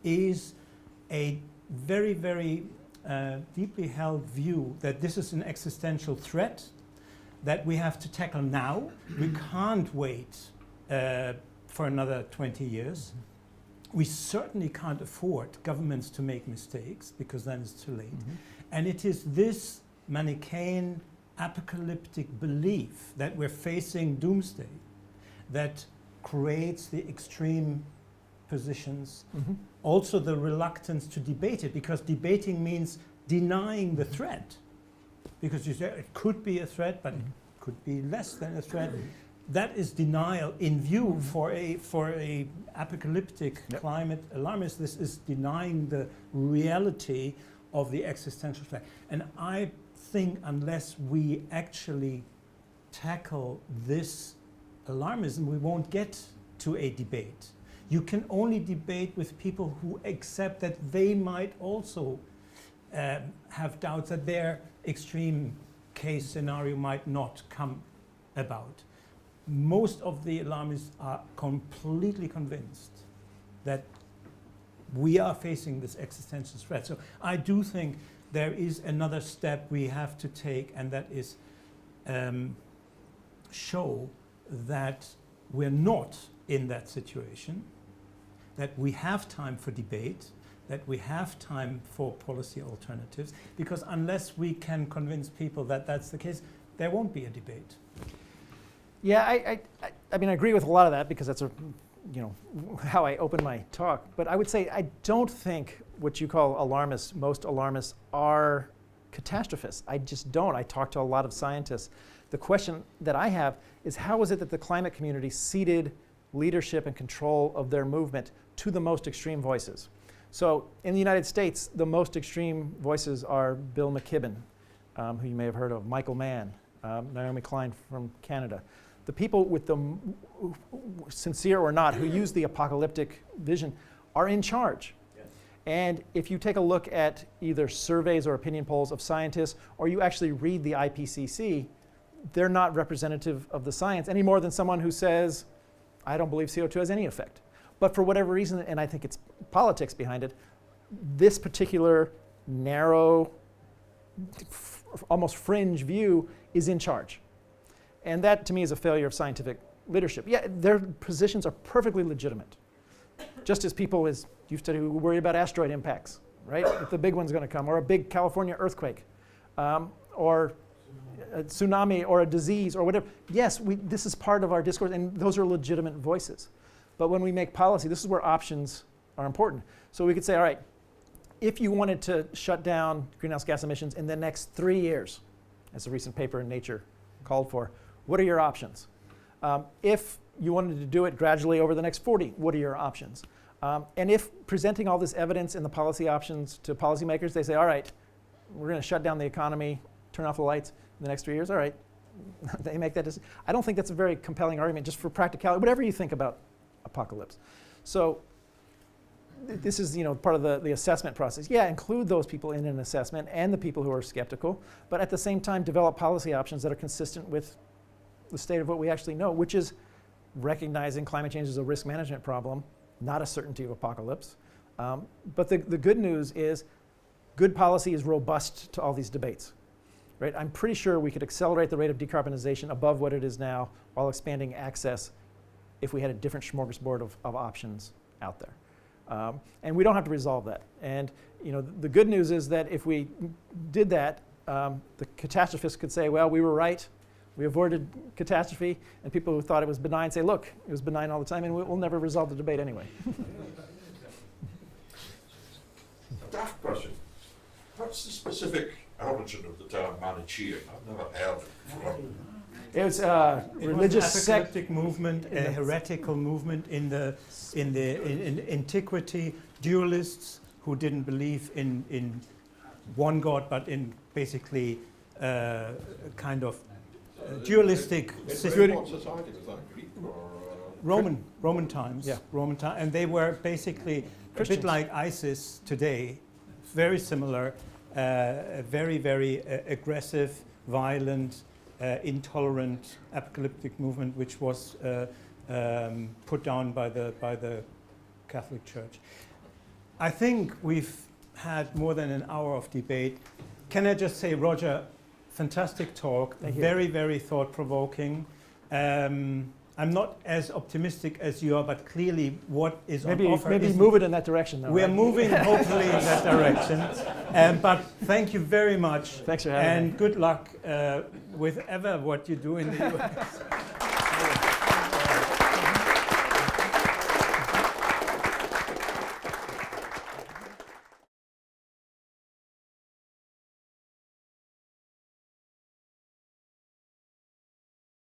Speaker 1: is a very, very deeply held view that this is an existential threat that we have to tackle now. We can't wait for another 20 years. We certainly can't afford governments to make mistakes, because then it's too late. Mm-hmm. And it is this Manichaean apocalyptic belief that we're facing doomsday that creates the extreme positions. Mm-hmm. Also the reluctance to debate it, because debating means denying the threat. Because you say it could be a threat, but it could be less than a threat. That is denial in view for a apocalyptic climate alarmist. This is denying the reality of the existential threat. And I think unless we actually tackle this alarmism, we won't get to a debate. You can only debate with people who accept that they might also have doubts that their extreme case scenario might not come about. Most of the alarmists are completely convinced that we are facing this existential threat. So I do think there is another step we have to take, and that is show that we're not in that situation, that we have time for debate, that we have time for policy alternatives, because unless we can convince people that that's the case, there won't be a debate.
Speaker 2: Yeah, I mean, I agree with a lot of that because that's how I open my talk. But I would say I don't think what you call alarmists, most alarmists are catastrophists. I just don't. I talk to a lot of scientists. The question that I have is, how is it that the climate community ceded leadership and control of their movement to the most extreme voices? So in the United States, the most extreme voices are Bill McKibben, who you may have heard of, Michael Mann, Naomi Klein from Canada. The people with the sincere or not, who use the apocalyptic vision, are in charge. Yes. And if you take a look at either surveys or opinion polls of scientists, or you actually read the IPCC, they're not representative of the science any more than someone who says, I don't believe CO2 has any effect. But for whatever reason, and I think it's politics behind it, this particular narrow, almost fringe view is in charge. And that, to me, is a failure of scientific leadership. Yeah, their positions are perfectly legitimate. Just as people, as you've studied, who worry about asteroid impacts, right? If the big one's going to come, or a big California earthquake, or a tsunami, or a disease, or whatever. Yes, this is part of our discourse, and those are legitimate voices. But when we make policy, this is where options are important. So we could say, all right, if you wanted to shut down greenhouse gas emissions in the next 3 years, as a recent paper in Nature called for, what are your options? If you wanted to do it gradually over the next 40, what are your options? And if presenting all this evidence and the policy options to policymakers, they say, all right, we're going to shut down the economy, turn off the lights in the next 3 years, all right, they make that decision. I don't think that's a very compelling argument just for practicality, whatever you think about apocalypse. So this is part of the assessment process. Yeah, include those people in an assessment and the people who are skeptical, but at the same time develop policy options that are consistent with the state of what we actually know, which is recognizing climate change as a risk management problem, not a certainty of apocalypse. But the good news is good policy is robust to all these debates. Right? I'm pretty sure we could accelerate the rate of decarbonization above what it is now while expanding access if we had a different smorgasbord of options out there. And we don't have to resolve that. And the good news is that if we did that, the catastrophists could say, well, we were right. We avoided catastrophe. And people who thought it was benign say, look, it was benign all the time, and we'll never resolve the debate anyway.
Speaker 10: Daft question. What's the specific origin of the term Manichean? I've never heard of it before.
Speaker 2: It was a religious sect.
Speaker 1: Apocalyptic movement, a heretical movement in antiquity. Dualists who didn't believe in one God, but in basically kind of dualistic
Speaker 10: system. What society was that? Greek or
Speaker 1: Roman times. Yeah. Roman times, and they were basically Christians. A bit like ISIS today, very similar, very, very aggressive, violent, intolerant apocalyptic movement, which was put down by the Catholic Church. I think we've had more than an hour of debate. Can I just say, Roger, fantastic talk, very, very thought-provoking. I'm not as optimistic as you are, but clearly what is on offer.
Speaker 2: Maybe move it in that direction, though.
Speaker 1: We are moving, hopefully, in that direction. But thank you very much.
Speaker 2: Thanks for having me.
Speaker 1: And good luck with what you do in the US.